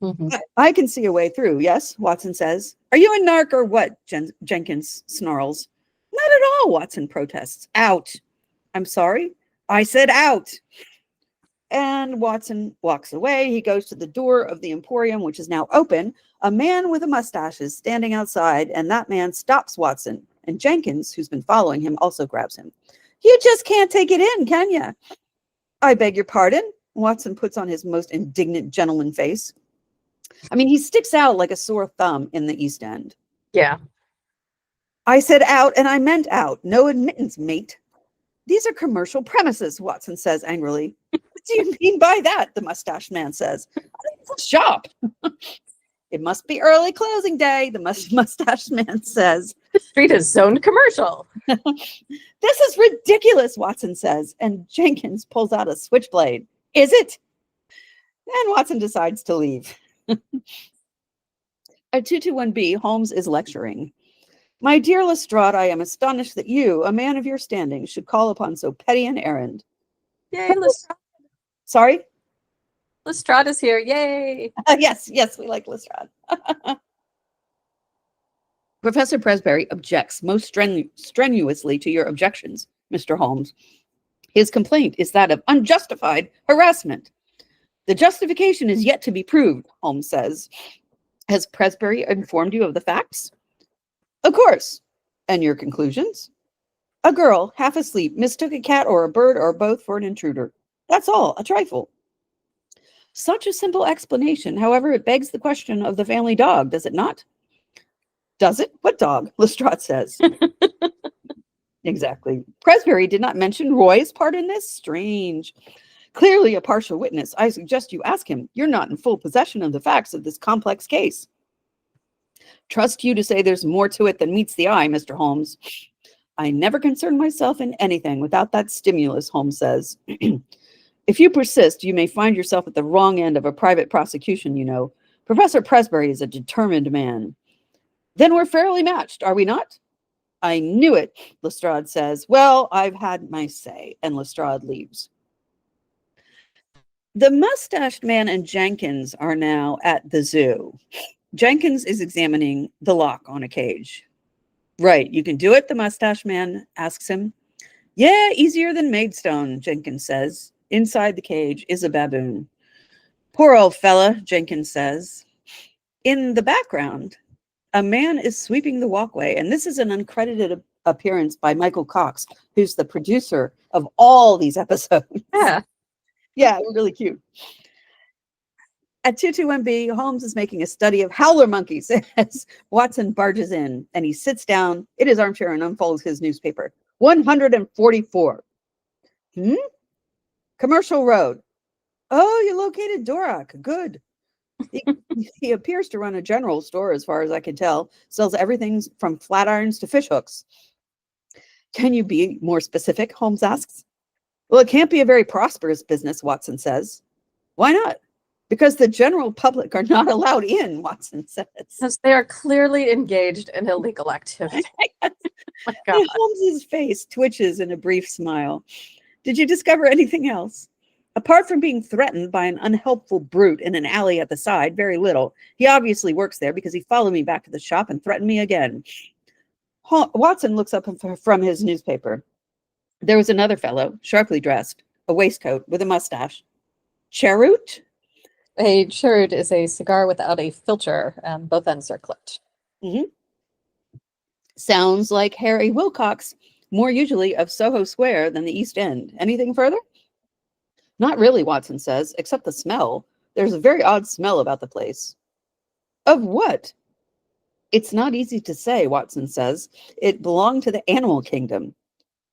Mm-hmm. I can see a way through, yes, Watson says. Are you a narc or what? Jenkins snarls. Not at all, Watson protests. Out. I'm sorry? I said out. And Watson walks away. He goes to the door of the Emporium, which is now open. A man with a mustache is standing outside, and that man stops Watson. And Jenkins, who's been following him, also grabs him. You just can't take it in, can you? I beg your pardon? Watson puts on his most indignant gentleman face. I mean, he sticks out like a sore thumb in the East End. Yeah. I said out, and I meant out. No admittance, mate. These are commercial premises, Watson says angrily. What do you mean by that? The mustached man says. It's a shop. It must be early closing day, the mustached man says. The street is zoned commercial. This is ridiculous, Watson says, and Jenkins pulls out a switchblade. Is it? And Watson decides to leave. At 221B, Holmes is lecturing. My dear Lestrade, I am astonished that you, a man of your standing, should call upon so petty an errand. Yay, Lestrade. Sorry? Lestrade is here. Yay. Yes, we like Lestrade. Professor Presbury objects most strenuously to your objections, Mr. Holmes. His complaint is that of unjustified harassment. The justification is yet to be proved, Holmes says. Has Presbury informed you of the facts? Of course. And your conclusions? A girl, half asleep, mistook a cat or a bird or both for an intruder. That's all, a trifle. Such a simple explanation. However, it begs the question of the family dog, does it not? Does it? What dog? Lestrade says. Exactly. Presbury did not mention Roy's part in this. Strange. Clearly a partial witness. I suggest you ask him. You're not in full possession of the facts of this complex case. Trust you to say there's more to it than meets the eye, Mr. Holmes. I never concern myself in anything without that stimulus, Holmes says. If you persist, you may find yourself at the wrong end of a private prosecution, you know. Professor Presbury is a determined man. Then we're fairly matched, are we not? I knew it, Lestrade says. Well, I've had my say, and Lestrade leaves. The mustached man and Jenkins are now at the zoo. Jenkins is examining the lock on a cage. Right, you can do it, the mustached man asks him. Yeah, easier than Maidstone, Jenkins says. Inside the cage is a baboon. Poor old fella, Jenkins says. In the background, a man is sweeping the walkway, and this is an uncredited appearance by Michael Cox, who's the producer of all these episodes. Yeah, really cute. At 221B, Holmes is making a study of howler monkeys as Watson barges in, and he sits down in his armchair and unfolds his newspaper. 144. Commercial Road. Oh, you located Dorak. Good. He appears to run a general store, as far as I can tell. Sells everything from flat irons to fish hooks. Can you be more specific? Holmes asks. Well, it can't be a very prosperous business, Watson says. Why not? Because the general public are not allowed in, Watson says. Because they are clearly engaged in illegal activity. Oh my God. Holmes's face twitches in a brief smile. Did you discover anything else? Apart from being threatened by an unhelpful brute in an alley at the side, very little. He obviously works there because he followed me back to the shop and threatened me again. Watson looks up from his newspaper. There was another fellow, sharply dressed, a waistcoat with a mustache. Cheroot? A cheroot is a cigar without a filter, and both ends are clipped. Mm-hmm. Sounds like Harry Wilcox, more usually of Soho Square than the East End. Anything further? Not really, Watson says, except the smell. There's a very odd smell about the place. Of what? It's not easy to say, Watson says. It belonged to the animal kingdom.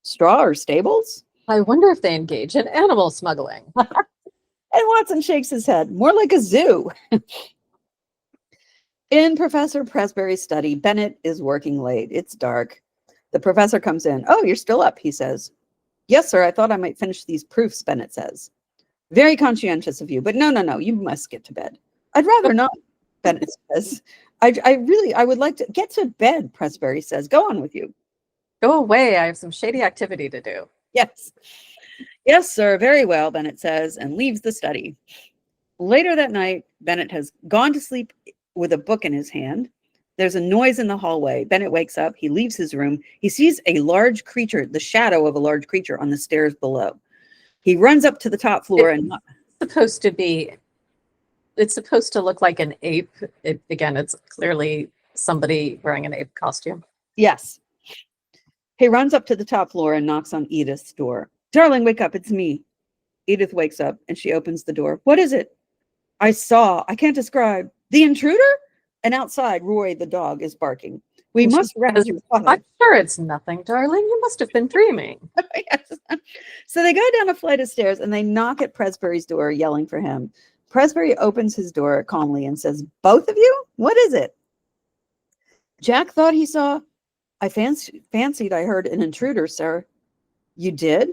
Straw or stables? I wonder if they engage in animal smuggling. And Watson shakes his head. More like a zoo. In Professor Presbury's study, Bennett is working late. It's dark. The professor comes in. Oh, you're still up, he says. Yes, sir. I thought I might finish these proofs, Bennett says. Very conscientious of you, but no. You must get to bed. I'd rather not, Bennett says. I would like to get to bed, Presbury says. Go on with you. Go away. I have some shady activity to do. Yes. Yes, sir. Very well, Bennett says, and leaves the study. Later that night, Bennett has gone to sleep with a book in his hand. There's a noise in the hallway. Bennett wakes up. He leaves his room. He sees a large creature, the shadow of a large creature on the stairs below. He runs up to the top floor It's supposed to look like an ape. It's clearly somebody wearing an ape costume. Yes. He runs up to the top floor and knocks on Edith's door. Darling, wake up. It's me. Edith wakes up and she opens the door. What is it? I can't describe. The intruder? And outside, Roy, the dog, is barking. We And she must rest says, your father. I'm sure it's nothing, darling. You must have been dreaming. Yes. So they go down a flight of stairs and they knock at Presbury's door, yelling for him. Presbury opens his door calmly and says, both of you? What is it? Jack thought he saw. I fancied I heard an intruder, sir. You did?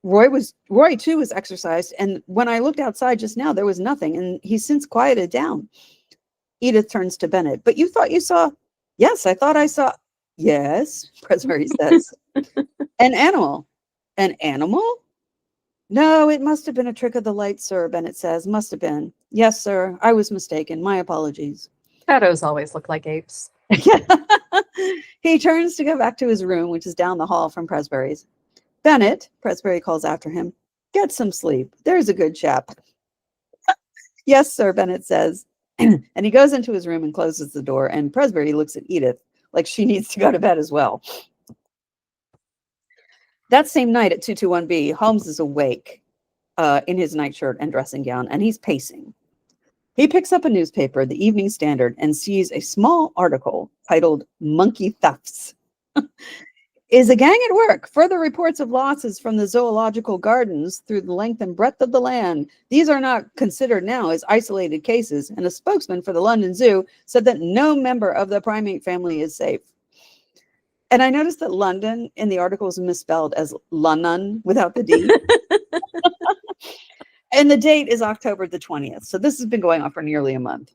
Roy too was exercised, and when I looked outside just now, there was nothing, and he's since quieted down. Edith turns to Bennett. But you thought you saw? Yes, I thought I saw. Yes, Presbury says. An animal. An animal? No, it must have been a trick of the light, sir, Bennett says. Must have been. Yes, sir, I was mistaken. My apologies. Shadows always look like apes. He turns to go back to his room, which is down the hall from Presbury's. Bennett, Presbury calls after him, get some sleep. There's a good chap. Yes, sir, Bennett says. And he goes into his room and closes the door, and Presbury looks at Edith like she needs to go to bed as well. That same night at 221B, Holmes is awake in his nightshirt and dressing gown, and he's pacing. He picks up a newspaper, the Evening Standard, and sees a small article titled Monkey Thefts. Is a gang at work? Further reports of losses from the zoological gardens through the length and breadth of the land. These are not considered now as isolated cases, and a spokesman for the London Zoo said that no member of the primate family is safe. And I noticed that London in the article is misspelled as London without the D. And the date is October the 20th. So this has been going on for nearly a month.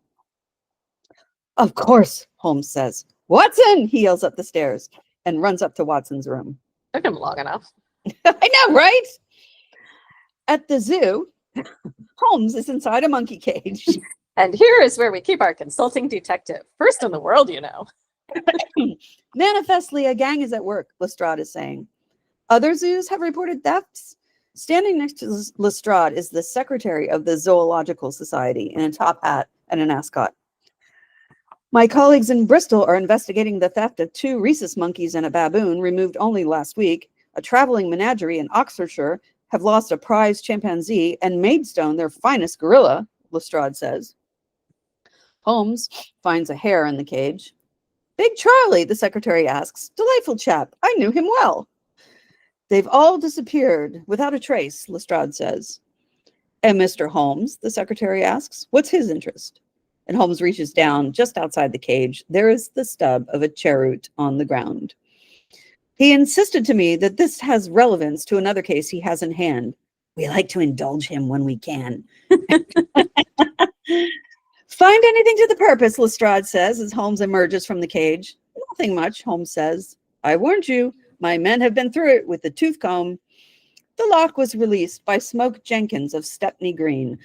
Of course, Holmes says. Watson, he yells up the stairs and runs up to Watson's room. Took him long enough. I know, right? At the zoo, Holmes is inside a monkey cage. And here is where we keep our consulting detective. First in the world, you know. Manifestly, a gang is at work, Lestrade is saying. Other zoos have reported thefts. Standing next to Lestrade is the secretary of the Zoological Society in a top hat and an ascot. My colleagues in Bristol are investigating the theft of 2 rhesus monkeys and a baboon removed only last week. A traveling menagerie in Oxfordshire have lost a prize chimpanzee, and Maidstone their finest gorilla, Lestrade says. Holmes finds a hare in the cage. Big Charlie, the secretary asks. Delightful chap. I knew him well. They've all disappeared without a trace, Lestrade says. And Mr. Holmes, the secretary asks, what's his interest? And Holmes reaches down just outside the cage. There is the stub of a cheroot on the ground. He insisted to me that this has relevance to another case he has in hand. We like to indulge him when we can. Find anything to the purpose, Lestrade says as Holmes emerges from the cage. Nothing much, Holmes says. I warned you. My men have been through it with the tooth comb. The lock was released by Smoke Jenkins of Stepney Green.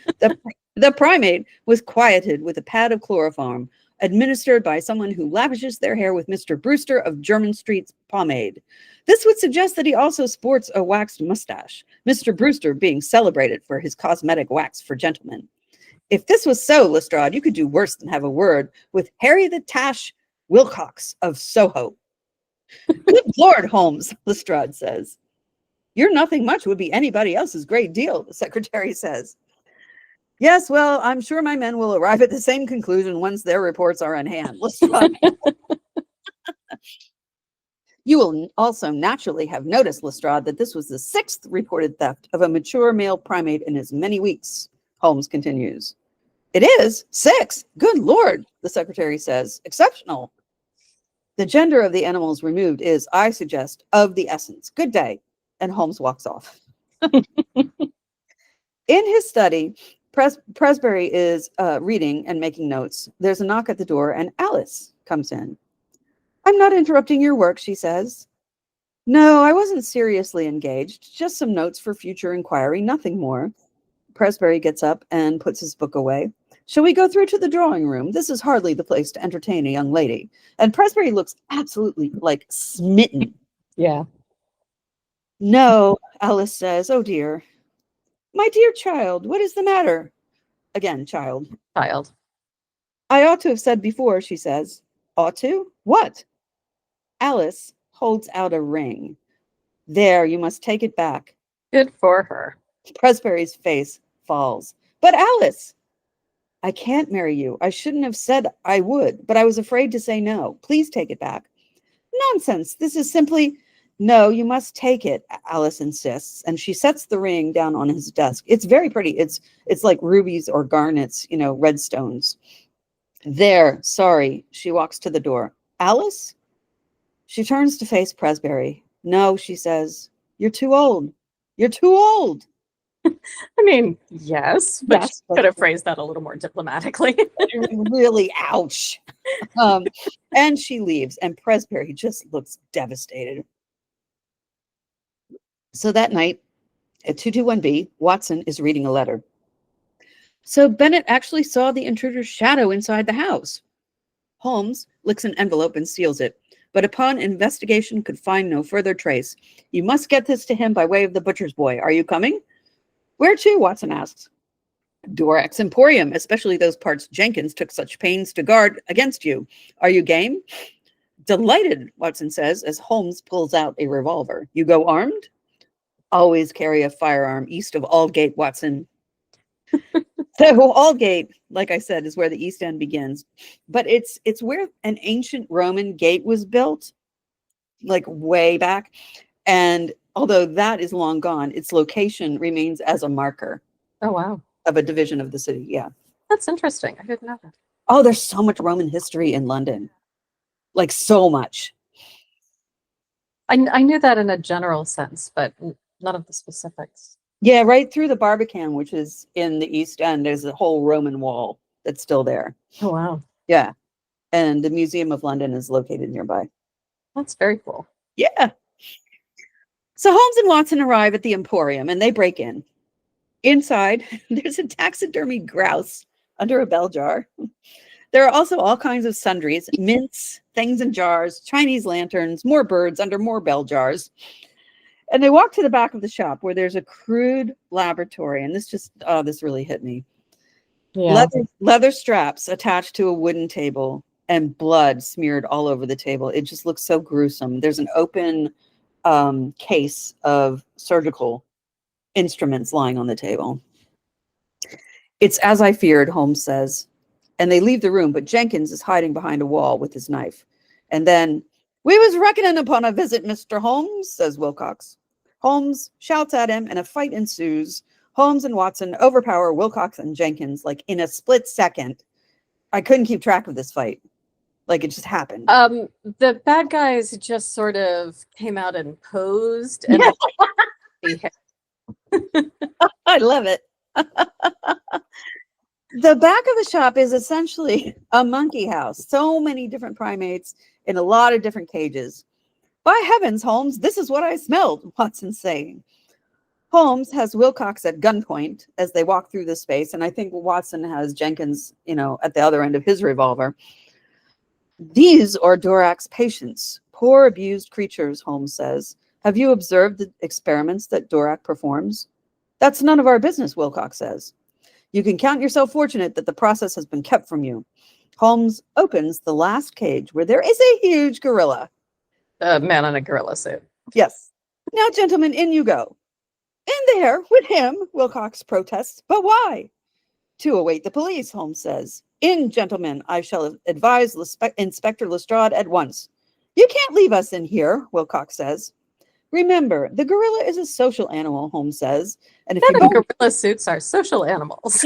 The primate was quieted with a pad of chloroform, administered by someone who lavishes their hair with Mr. Brewster of Jermyn Street's pomade. This would suggest that he also sports a waxed mustache, Mr. Brewster being celebrated for his cosmetic wax for gentlemen. If this was so, Lestrade, you could do worse than have a word with Harry the Tash Wilcox of Soho. Good Lord, Holmes, Lestrade says. Your nothing much would be anybody else's great deal, the secretary says. Yes, well, I'm sure my men will arrive at the same conclusion once their reports are in hand. Lestrade. You will also naturally have noticed, Lestrade, that this was the 6th reported theft of a mature male primate in as many weeks, Holmes continues. It is? 6? Good Lord, the secretary says. Exceptional. The gender of the animals removed is, I suggest, of the essence. Good day. And Holmes walks off. In his study, Presbury is reading and making notes. There's a knock at the door, and Alice comes in. I'm not interrupting your work, she says. No, I wasn't seriously engaged. Just some notes for future inquiry, nothing more. Presbury gets up and puts his book away. Shall we go through to the drawing room? This is hardly the place to entertain a young lady. And Presbury looks absolutely like smitten. Yeah. No, Alice says. Oh, dear. My dear child, what is the matter? Again, child. Child. I ought to have said before, she says. Ought to? What? Alice holds out a ring. There, you must take it back. Good for her. Presbury's face falls. But Alice, I can't marry you. I shouldn't have said I would, but I was afraid to say no. Please take it back. Nonsense. This is simply, no, you must take it, Alice insists. And she sets the ring down on his desk. It's very pretty. It's like rubies or garnets, red stones. There, sorry. She walks to the door. Alice? She turns to face Presbury. No, she says, you're too old. You're too old. I mean, yes, but Yes, she could have phrased that a little more diplomatically. really, ouch. And she leaves, and Presbury just looks devastated. So that night at 221B, Watson is reading a letter. So Bennett actually saw the intruder's shadow inside the house. Holmes licks an envelope and seals it, but upon investigation could find no further trace. You must get this to him by way of the butcher's boy. Are you coming? Where to? Watson asks. Dorak's Emporium, especially those parts Jenkins took such pains to guard against you. Are you game? Delighted, Watson says, as Holmes pulls out a revolver. You go armed? Always carry a firearm east of Aldgate, Watson. So Aldgate, like I said, is where the East End begins. But it's where an ancient Roman gate was built, like way back. And although that is long gone, its location remains as a marker. Oh, wow. Of a division of the city, yeah. That's interesting. I didn't know that. Oh, there's so much Roman history in London. Like so much. I knew that in a general sense, but none of the specifics. Yeah, right through the Barbican, which is in the East End, there's a whole Roman wall that's still there. Oh, wow. Yeah. And the Museum of London is located nearby. That's very cool. Yeah. So Holmes and Watson arrive at the Emporium and they break in. Inside, there's a taxidermy grouse under a bell jar. There are also all kinds of sundries, mints, things in jars, Chinese lanterns, more birds under more bell jars. And they walk to the back of the shop where there's a crude laboratory. And this really hit me. Yeah. Leather straps attached to a wooden table and blood smeared all over the table. It just looks so gruesome. There's an open case of surgical instruments lying on the table. It's as I feared, Holmes says. And they leave the room, but Jenkins is hiding behind a wall with his knife. And then, we was reckoning upon a visit, Mr. Holmes, says Wilcox. Holmes shouts at him and a fight ensues. Holmes and Watson overpower Wilcox and Jenkins like in a split second. I couldn't keep track of this fight. Like it just happened. The bad guys just sort of came out and posed and I love it. The back of the shop is essentially a monkey house. So many different primates in a lot of different cages. By heavens, Holmes, this is what I smelled, Watson's saying. Holmes has Wilcox at gunpoint as they walk through the space, and I think Watson has Jenkins, at the other end of his revolver. These are Dorak's patients, poor abused creatures, Holmes says. Have you observed the experiments that Dorak performs? That's none of our business, Wilcox says. You can count yourself fortunate that the process has been kept from you. Holmes opens the last cage where there is a huge gorilla. A man in a gorilla suit. Yes. Now, gentlemen, in you go. In there with him, Wilcox protests. But why? To await the police, Holmes says. In, gentlemen, I shall advise Inspector Lestrade at once. You can't leave us in here, Wilcox says. Remember, the gorilla is a social animal, Holmes says. And if gorilla suits are social animals.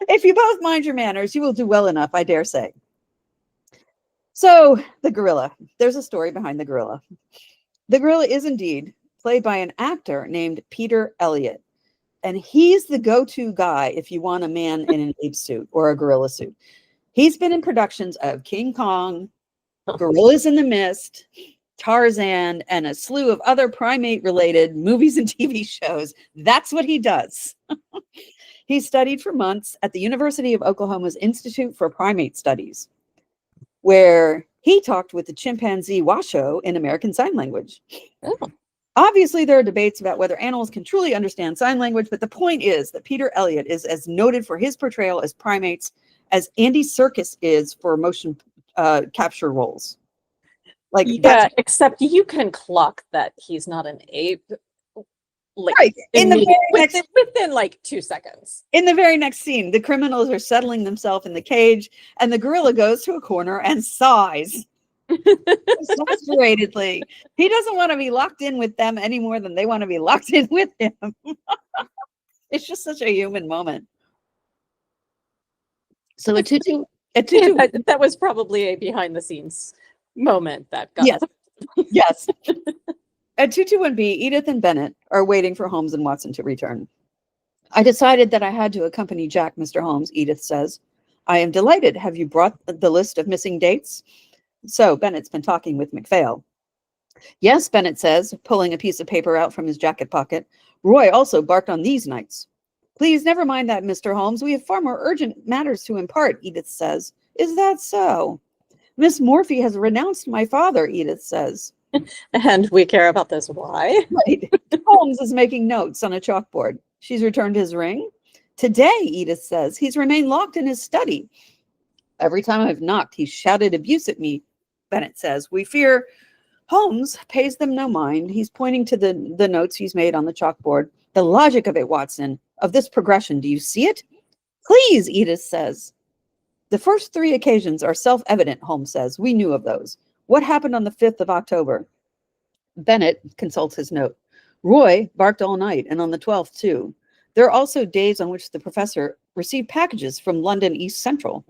If you both mind your manners, you will do well enough, I dare say. So, the gorilla. There's a story behind the gorilla. The gorilla is indeed played by an actor named Peter Elliott. And he's the go-to guy if you want a man in an ape suit or a gorilla suit. He's been in productions of King Kong, Gorillas in the Mist, Tarzan, and a slew of other primate-related movies and TV shows. That's what he does. He studied for months at the University of Oklahoma's Institute for Primate Studies, where he talked with the chimpanzee Washoe in American Sign Language. Oh. Obviously, there are debates about whether animals can truly understand sign language, but the point is that Peter Elliott is as noted for his portrayal as primates as Andy Serkis is for motion capture roles. Like, yeah, except you can clock that he's not an ape like Right. In the very within like 2 seconds. In the very next scene, the criminals are settling themselves in the cage, and the gorilla goes to a corner and sighs exasperatedly. He doesn't want to be locked in with them any more than they want to be locked in with him. It's just such a human moment. So a tutu, that was probably a behind the scenes moment that got yes, yes. At 221B, Edith and Bennett are waiting for Holmes and Watson to return. I decided that I had to accompany Jack, Mr. Holmes, Edith says. I am delighted. Have you brought the list of missing dates? So Bennett's been talking with MacPhail. Yes, Bennett says, pulling a piece of paper out from his jacket pocket. Roy also barked on these nights. Please never mind that, Mr. Holmes. We have far more urgent matters to impart, Edith says. Is that so? Miss Morphy has renounced my father, Edith says. And we care about this. Why? Right. Holmes is making notes on a chalkboard. She's returned his ring. Today, Edith says, he's remained locked in his study. Every time I've knocked, he's shouted abuse at me, Bennett says. We fear Holmes pays them no mind. He's pointing to the notes he's made on the chalkboard. The logic of it, Watson, of this progression. Do you see it? Please, Edith says. The first 3 occasions are self-evident, Holmes says. We knew of those. What happened on the 5th of October? Bennett consults his note. Roy barked all night, and on the 12th, too. There are also days on which the professor received packages from London East Central.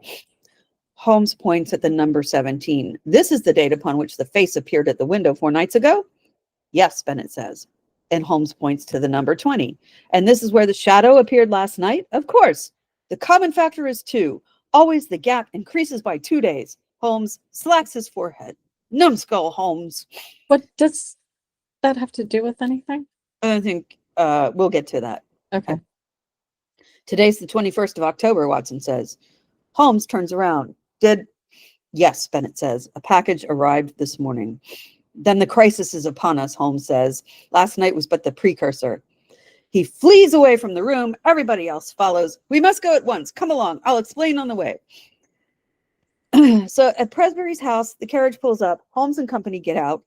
Holmes points at the number 17. This is the date upon which the face appeared at the window 4 nights ago? Yes, Bennett says. And Holmes points to the number 20. And this is where the shadow appeared last night? Of course. The common factor is 2. Always the gap increases by 2 days. Holmes slacks his forehead. Numbskull, Holmes. What does that have to do with anything? I think we'll get to that. Okay. Today's the 21st of October, Watson says. Holmes turns around. Yes, Bennett says. A package arrived this morning. Then the crisis is upon us, Holmes says. Last night was but the precursor. He flees away from the room. Everybody else follows. We must go at once. Come along. I'll explain on the way. So at Presbury's house, the carriage pulls up. Holmes and company get out.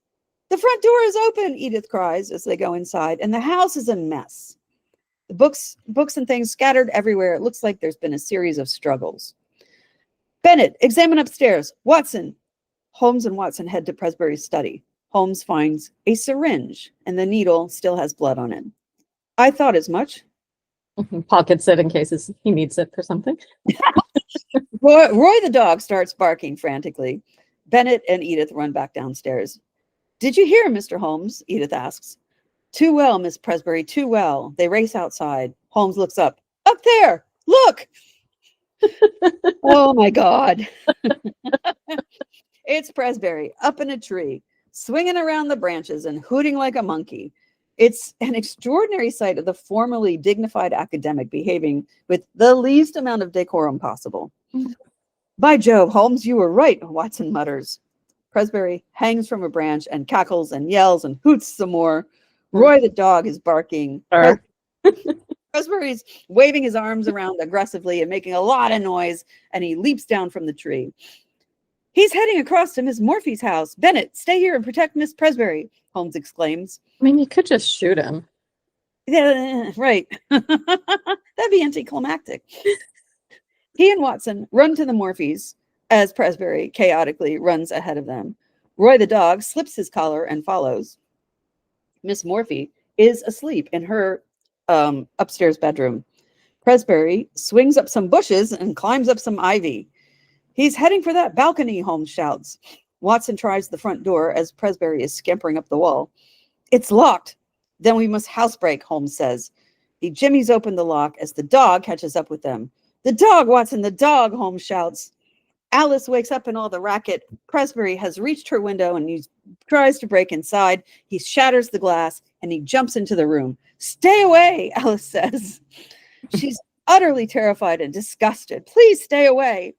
The front door is open, Edith cries as they go inside, and the house is a mess. The books and things scattered everywhere. It looks like there's been a series of struggles. Bennett, examine upstairs. Watson. Holmes and Watson head to Presbury's study. Holmes finds a syringe, and the needle still has blood on it. I thought as much. Pockets it in case he needs it for something. Roy the dog starts barking frantically. Bennett and Edith run back downstairs. Did you hear, Mr. Holmes? Edith asks. Too well, Miss Presbury, too well. They race outside. Holmes looks up. Up there! Look! Oh, my God. It's Presbury, up in a tree, swinging around the branches and hooting like a monkey. It's an extraordinary sight of the formally dignified academic behaving with the least amount of decorum possible. By Jove, Holmes, you were right, Watson mutters. Presbury hangs from a branch and cackles and yells and hoots some more. Roy the dog is barking. Presbury's waving his arms around aggressively and making a lot of noise, and he leaps down from the tree. He's heading across to Miss Morphy's house. Bennett, stay here and protect Miss Presbury, Holmes exclaims. I mean, you could just shoot him. Yeah, right. That'd be anticlimactic. He and Watson run to the Morphys as Presbury chaotically runs ahead of them. Roy the dog slips his collar and follows. Miss Morphy is asleep in her upstairs bedroom. Presbury swings up some bushes and climbs up some ivy. He's heading for that balcony, Holmes shouts. Watson tries the front door as Presbury is scampering up the wall. It's locked. Then we must housebreak, Holmes says. He jimmies open the lock as the dog catches up with them. The dog, Watson, the dog, Holmes shouts. Alice wakes up in all the racket. Presbury has reached her window and he tries to break inside. He shatters the glass and he jumps into the room. Stay away, Alice says. She's utterly terrified and disgusted. Please stay away.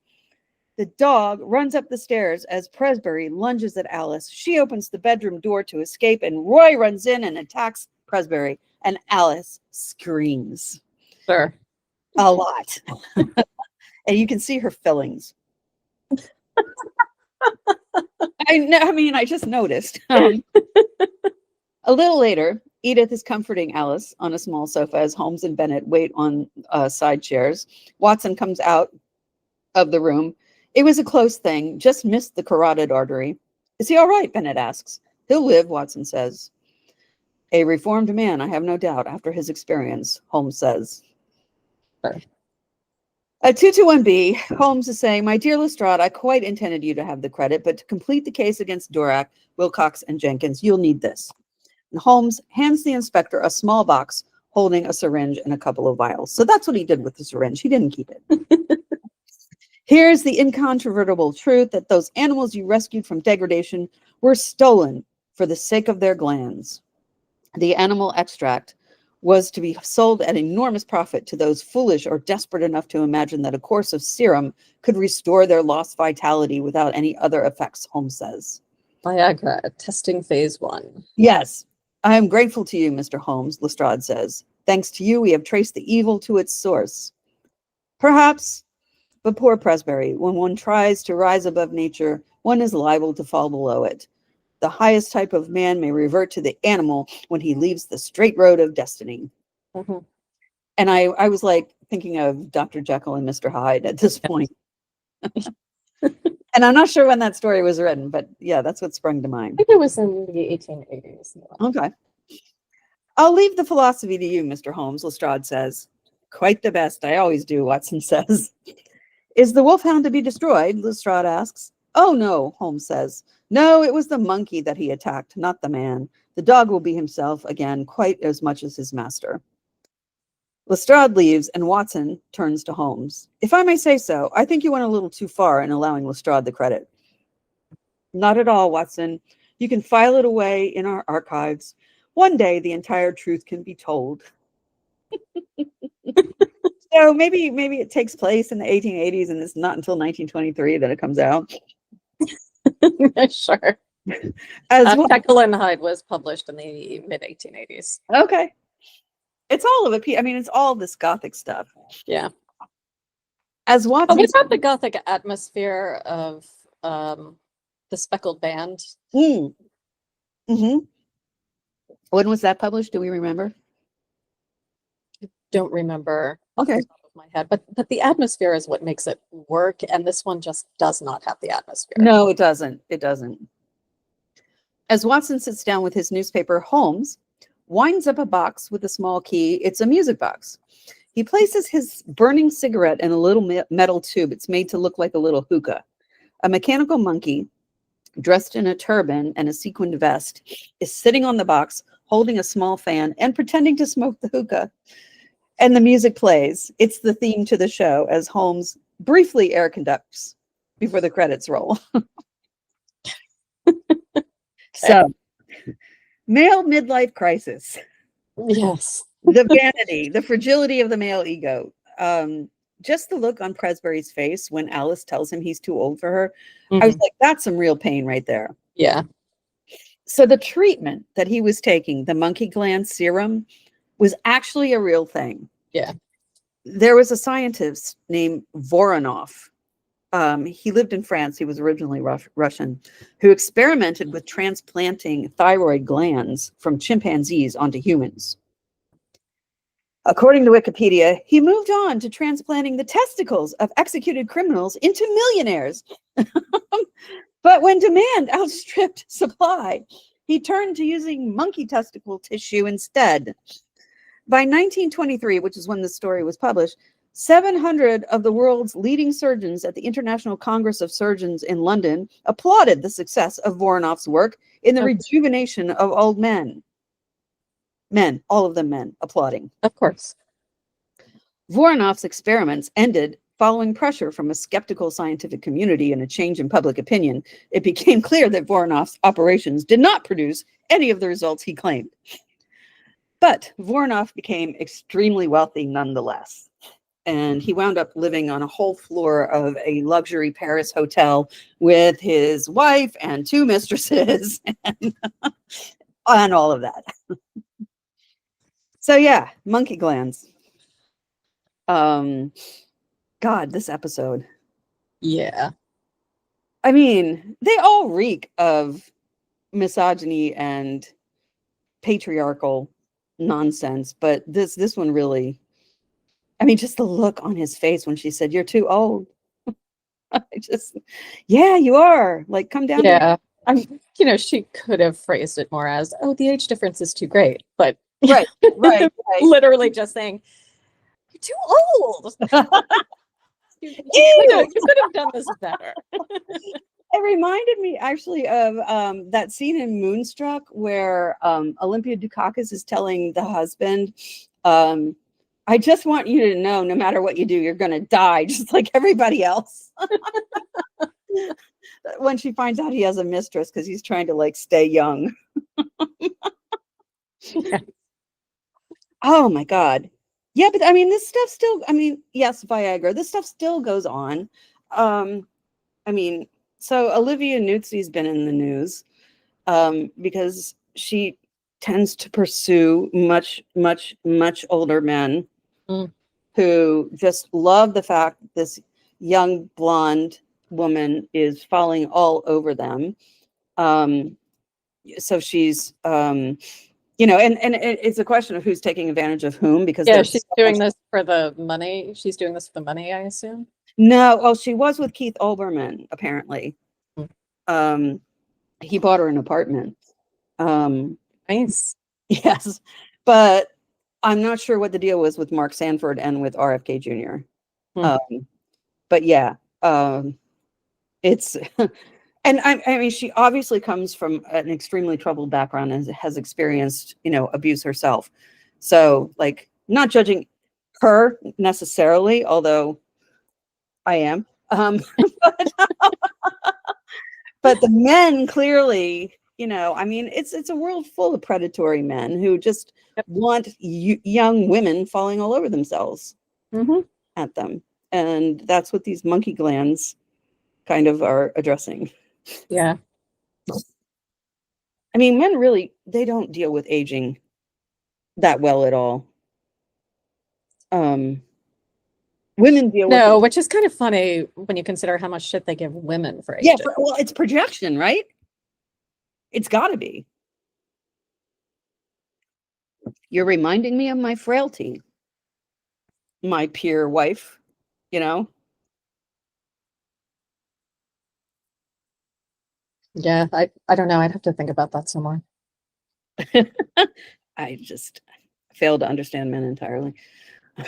The dog runs up the stairs as Presbury lunges at Alice. She opens the bedroom door to escape, and Roy runs in and attacks Presbury, and Alice screams. Sure. A lot. And you can see her fillings. I just noticed. A little later, Edith is comforting Alice on a small sofa as Holmes and Bennett wait on side chairs. Watson comes out of the room. It was a close thing, just missed the carotid artery. Is he all right? Bennett asks. He'll live, Watson says. A reformed man, I have no doubt, after his experience, Holmes says. Sure. At 221B, Holmes is saying, my dear Lestrade, I quite intended you to have the credit, but to complete the case against Durack, Wilcox, and Jenkins, you'll need this. And Holmes hands the inspector a small box holding a syringe and a couple of vials. So that's what he did with the syringe. He didn't keep it. Here's the incontrovertible truth that those animals you rescued from degradation were stolen for the sake of their glands. The animal extract was to be sold at enormous profit to those foolish or desperate enough to imagine that a course of serum could restore their lost vitality without any other effects, Holmes says. Viagra, testing phase 1. Yes, I am grateful to you, Mr. Holmes, Lestrade says. Thanks to you, we have traced the evil to its source. Perhaps, but poor Presbury, when one tries to rise above nature, one is liable to fall below it. The highest type of man may revert to the animal when he leaves the straight road of destiny. Mm-hmm. And I was like thinking of Dr. Jekyll and Mr. Hyde at this point. And I'm not sure when that story was written, but yeah, that's what sprung to I mind. think it was in the 1880s. Okay. I'll leave the philosophy to you, Mr. Holmes, Lestrade says. Quite the best. I always do, Watson says. Is the wolfhound to be destroyed? Lestrade asks. Oh, no, Holmes says. No, it was the monkey that he attacked, not the man. The dog will be himself again quite as much as his master. Lestrade leaves and Watson turns to Holmes. If I may say so, I think you went a little too far in allowing Lestrade the credit. Not at all, Watson. You can file it away in our archives. One day the entire truth can be told. So maybe it takes place in the 1880s and it's not until 1923 that it comes out. Sure. As well. Jekyll and Hyde was published in the mid-1880s. Okay. It's all of it. I mean, it's all this Gothic stuff. Yeah. As Watson. What about the Gothic atmosphere of the Speckled Band? Mm-hmm. When was that published? Do we remember? Don't remember. Okay. Off the top of my head, but the atmosphere is what makes it work, and this one just does not have the atmosphere. No, it doesn't. It doesn't. As Watson sits down with his newspaper, Holmes winds up a box with a small key. It's a music box. He places his burning cigarette in a little metal tube. It's made to look like a little hookah. A mechanical monkey, dressed in a turban and a sequined vest, is sitting on the box, holding a small fan and pretending to smoke the hookah. And the music plays. It's the theme to the show as Holmes briefly air conducts before the credits roll. So, male midlife crisis. Yes. The vanity, the fragility of the male ego. Just the look on Presbury's face when Alice tells him he's too old for her. I was like, that's some real pain right there. Yeah. So the treatment that he was taking, the monkey gland serum, was actually a real thing. Yeah. There was a scientist named Voronov. He lived in France. He was originally Russian, who experimented with transplanting thyroid glands from chimpanzees onto humans. According to Wikipedia, he moved on to transplanting the testicles of executed criminals into millionaires. But when demand outstripped supply, he turned to using monkey testicle tissue instead. By 1923, which is when the story was published, 700 of the world's leading surgeons at the International Congress of Surgeons in London applauded the success of Voronov's work in the rejuvenation of old men. Men, all of them men, applauding. Of course. Voronov's experiments ended following pressure from a skeptical scientific community and a change in public opinion. It became clear that Voronov's operations did not produce any of the results he claimed. But Voronov became extremely wealthy nonetheless. And he wound up living on a whole floor of a luxury Paris hotel with his wife and 2 mistresses and all of that. So yeah, monkey glands. God, this episode. Yeah. I mean, they all reek of misogyny and patriarchal nonsense, but this one really, I mean, just the look on his face when she said, "You're too old." I just, yeah, you are. Like, come down to Yeah. She could have phrased it more as, oh, the age difference is too great, but right, right, right. literally just saying, you're too old. You Ew! could have done this better. It reminded me actually of that scene in Moonstruck where Olympia Dukakis is telling the husband, I just want you to know, no matter what you do, you're going to die just like everybody else. When she finds out he has a mistress because he's trying to like stay young. Yeah. Oh my God. Yeah, but I mean, this stuff still, I mean, yes, Viagra, this stuff still goes on. I mean, so Olivia Nuzzi's been in the news because she tends to pursue much, much, much older men who just love the fact that this young blonde woman is falling all over them. So she's, and it's a question of who's taking advantage of whom, because Yeah, there's she's so doing much- this for the money. She's doing this for the money, I assume. No, oh, she was with Keith Olbermann, apparently. He bought her an apartment. Nice. Yes, but I'm not sure what the deal was with Mark Sanford and with RFK Jr. But yeah, it's and I mean, she obviously comes from an extremely troubled background and has experienced, abuse herself. So, like, not judging her necessarily, although I am. But the men clearly, I mean, it's a world full of predatory men who just want young women falling all over themselves at them. And that's what these monkey glands kind of are addressing. Yeah. I mean, men really, they don't deal with aging that well at all. Women deal with No, which is kind of funny when you consider how much shit they give women for yeah, aging. well, it's projection, right? It's got to be. You're reminding me of my frailty, my peer wife, Yeah, I don't know. I'd have to think about that some more. I just fail to understand men entirely. I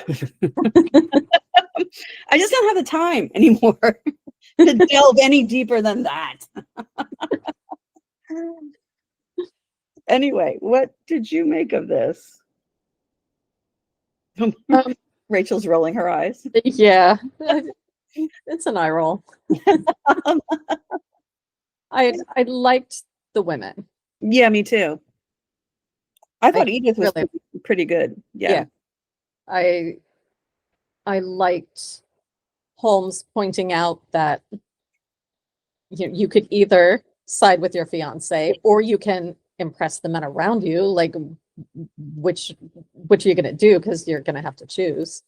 just don't have the time anymore to delve any deeper than that. Anyway, what did you make of this? Rachel's rolling her eyes. Yeah, it's an eye roll. I liked the women. Yeah, me too. I thought Edith was really- pretty good. Yeah. I liked Holmes pointing out that you could either side with your fiance or you can impress the men around you. Like, which are you going to do? Because you're going to have to choose.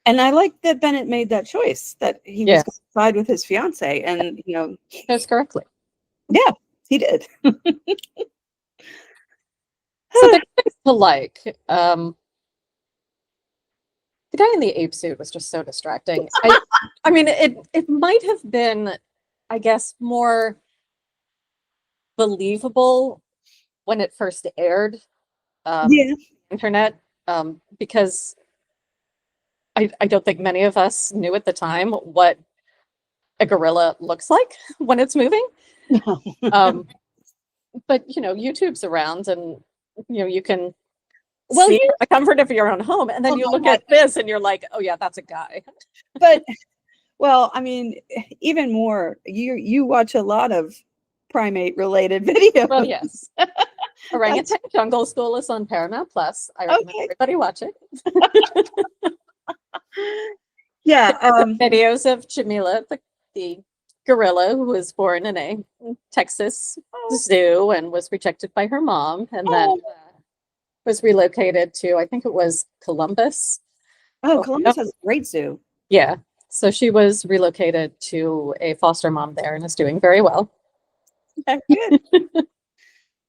And I like that Bennett made that choice, that he was going to side with his fiance, and Chose correctly. Yeah, he did. So the guys to like, the guy in the ape suit was just so distracting. I mean, it might have been, I guess, more believable when it first aired, internet, because I don't think many of us knew at the time what a gorilla looks like when it's moving. But YouTube's around, and you can see the comfort of your own home, and then you look at this and you're like, oh yeah, that's a guy. But well, I mean, even more, you watch a lot of primate related videos. Well, yes. Orangutan Jungle School is on Paramount Plus. I recommend everybody watch it. Yeah. Videos of Jamila, the gorilla who was born in a Texas zoo and was rejected by her mom, and then was relocated to, I think it was Columbus. Oh, Columbus has a great zoo. Yeah. So she was relocated to a foster mom there and is doing very well. Yeah, good.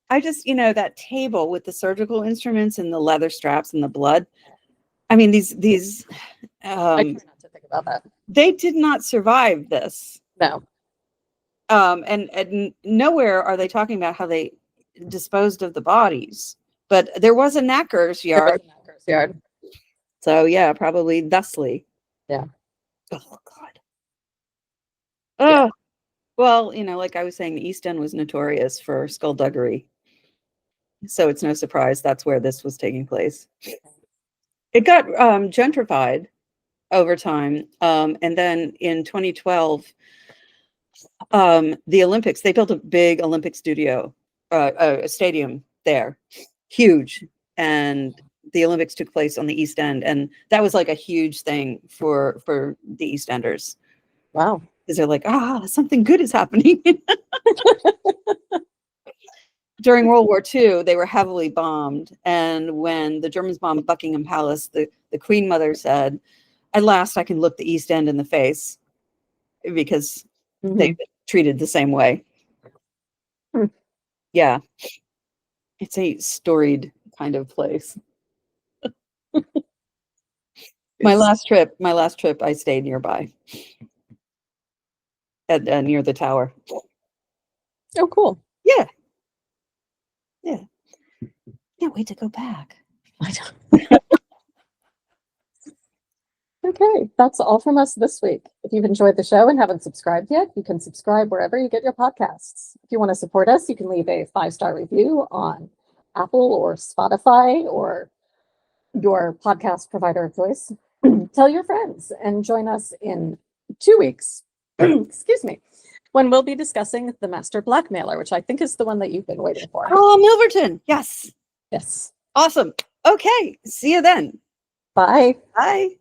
I just, that table with the surgical instruments and the leather straps and the blood. I mean, these I try not to think about that. they did not survive this. No. And nowhere are they talking about how they disposed of the bodies, but there was a knacker's yard. So yeah, probably thusly. Yeah. Oh God. Oh, well, like I was saying, the East End was notorious for skullduggery. So it's no surprise that's where this was taking place. It got gentrified over time. And then in 2012, the Olympics, they built a big Olympic studio, a stadium there, huge. And the Olympics took place on the East End. And that was like a huge thing for the East Enders. Wow. Because they're like, something good is happening. During World War II, they were heavily bombed. And when the Germans bombed Buckingham Palace, the Queen Mother said, at last I can look the East End in the face, because they treated the same way. Yeah. It's a storied kind of place. My last trip, I stayed nearby at near the tower. Oh, cool. Yeah. Yeah. Can't wait to go back. I know. Okay, that's all from us this week. If you've enjoyed the show and haven't subscribed yet, you can subscribe wherever you get your podcasts. If you want to support us, you can leave a 5-star review on Apple or Spotify or your podcast provider of choice. Tell your friends and join us in 2 weeks, excuse me, when we'll be discussing The Master Blackmailer, which I think is the one that you've been waiting for. Oh, Milverton. Yes. Yes. Awesome. Okay. See you then. Bye. Bye.